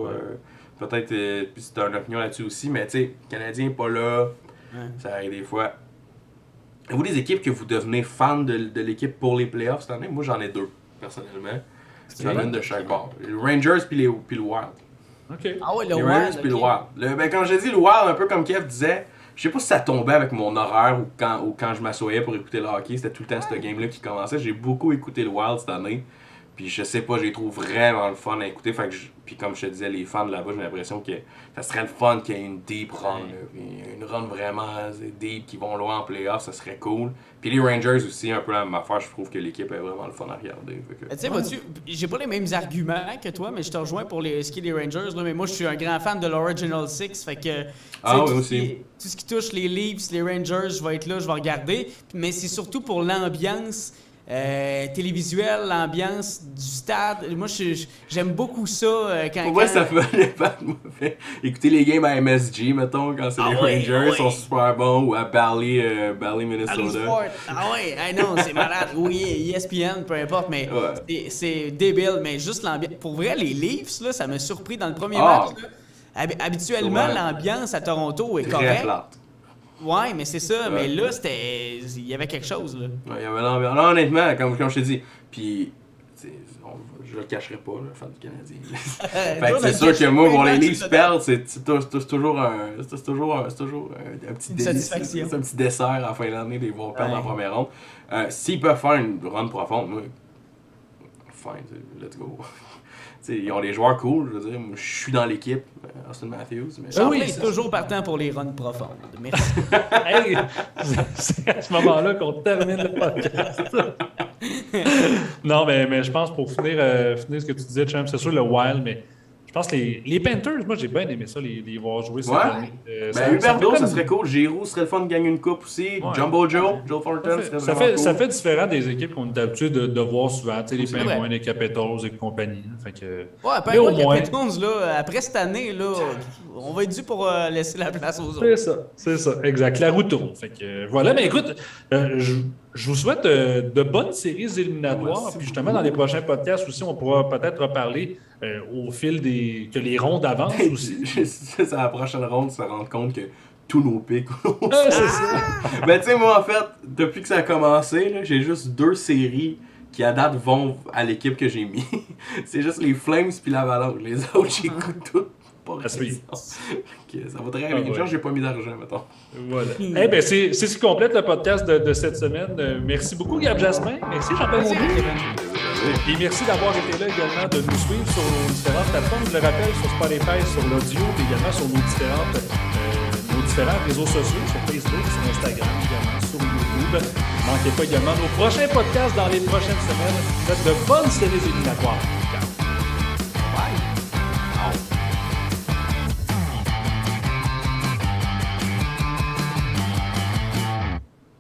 peut-être, puis si t'as une opinion là-dessus aussi, mais tu sais, Canadien pas là, ça arrive des fois. Avez-vous des équipes que vous devenez fan de l'équipe pour les playoffs cette année? Moi, j'en ai 2, personnellement. J'en ai une de chaque bord. Les Rangers puis le Wild. OK. Ah ouais, le les Wild. Rangers puis le Wild. Quand j'ai dit le Wild, un peu comme Kev disait, je sais pas si ça tombait avec mon horaire ou quand je m'assoyais pour écouter le hockey, c'était tout le temps cette game-là qui commençait. J'ai beaucoup écouté le Wild cette année. Puis je sais pas, je les trouve vraiment le fun à écouter. Fait que puis comme je te disais, les fans de là-bas, j'ai l'impression que ça serait le fun qu'il y ait une deep run. Une run vraiment deep qui vont loin en playoff, ça serait cool. Puis les Rangers aussi, un peu la même affaire, je trouve que l'équipe est vraiment le fun à regarder. Tu sais, vois-tu, j'ai pas les mêmes arguments que toi, mais je te rejoins pour ce qui est des Rangers. Là, mais moi, je suis un grand fan de l'Original Six. Fait que, oui, aussi. Tout ce qui touche les Leafs, les Rangers, je vais être là, je vais regarder. Mais c'est surtout pour l'ambiance télévisuelle, l'ambiance du stade. Moi, j'aime beaucoup ça. Moi, ça fait écouter les games à MSG, mettons, quand c'est les Rangers sont super bons, ou à Bally, Minnesota. Ah ouais, non, c'est malade. Oui, ESPN, peu importe, mais c'est débile. Mais juste l'ambiance. Pour vrai, les Leafs, là, ça m'a surpris dans le premier match. Là. Habituellement, l'ambiance à Toronto est correcte. Très plate. Ouais, mais c'est ça. Mais là, il y avait quelque chose, là. Ouais, il y avait l'ambiance. Non, honnêtement, comme je t'ai dit, puis je le cacherai pas, le fan du Canadien. Fait que c'est sûr que moi, pour les Leafs perdre, c'est toujours un petit délice. C'est un petit dessert à la fin de l'année de les voir perdre en première ronde. S'ils peuvent faire une run profonde, moi, fine, let's go. T'sais, ils ont des joueurs cool, je veux dire, je suis dans l'équipe, Austin Matthews. Mais Champlain est toujours partant pour les runs profondes. Merci. Hey, c'est à ce moment-là qu'on termine le podcast. Non, mais je pense pour finir ce que tu disais, Champ, c'est sûr le Wild, mais je pense que les Panthers, moi j'ai bien aimé ça, les voir jouer cette année. Huberdeau, ça serait cool. Giroud serait le fun de gagner une coupe aussi. Ouais. Joe Thornton serait vraiment cool. Ça fait différent des équipes qu'on est habitué de voir souvent, les Penguins, les Capitals et compagnie. Fait que, Penguins, les Capitals, là, après cette année, là, on va être dû pour laisser la place aux autres. C'est ça, exact. La roue tourne. Fait que, voilà, mais écoute, je vous souhaite de bonnes séries éliminatoires. Puis justement, dans les prochains podcasts aussi, on pourra peut-être reparler au fil que les rondes avancent aussi. C'est à la prochaine ronde, tu te rends compte que tous nos pics. C'est ça. Ben, tu sais, moi, en fait, depuis que ça a commencé, là, j'ai juste 2 séries qui, à date, vont à l'équipe que j'ai mis. C'est juste les Flames puis l'Avalanche. Les autres, j'écoute toutes. Ça va très bien. Genre, j'ai pas mis d'argent, mettons. Voilà. Eh bien, c'est ce qui complète le podcast de cette semaine. Merci beaucoup, Gab Jasmin. Merci, Jean-Paul Monbiot. Et merci d'avoir été là également, de nous suivre sur nos différentes plateformes. Je le rappelle, sur Spotify, sur l'audio, et également sur nos différents réseaux sociaux, sur Facebook, sur Instagram, également sur YouTube. Ne manquez pas également nos prochains podcasts dans les prochaines semaines. Faites de bonnes séries éliminatoires.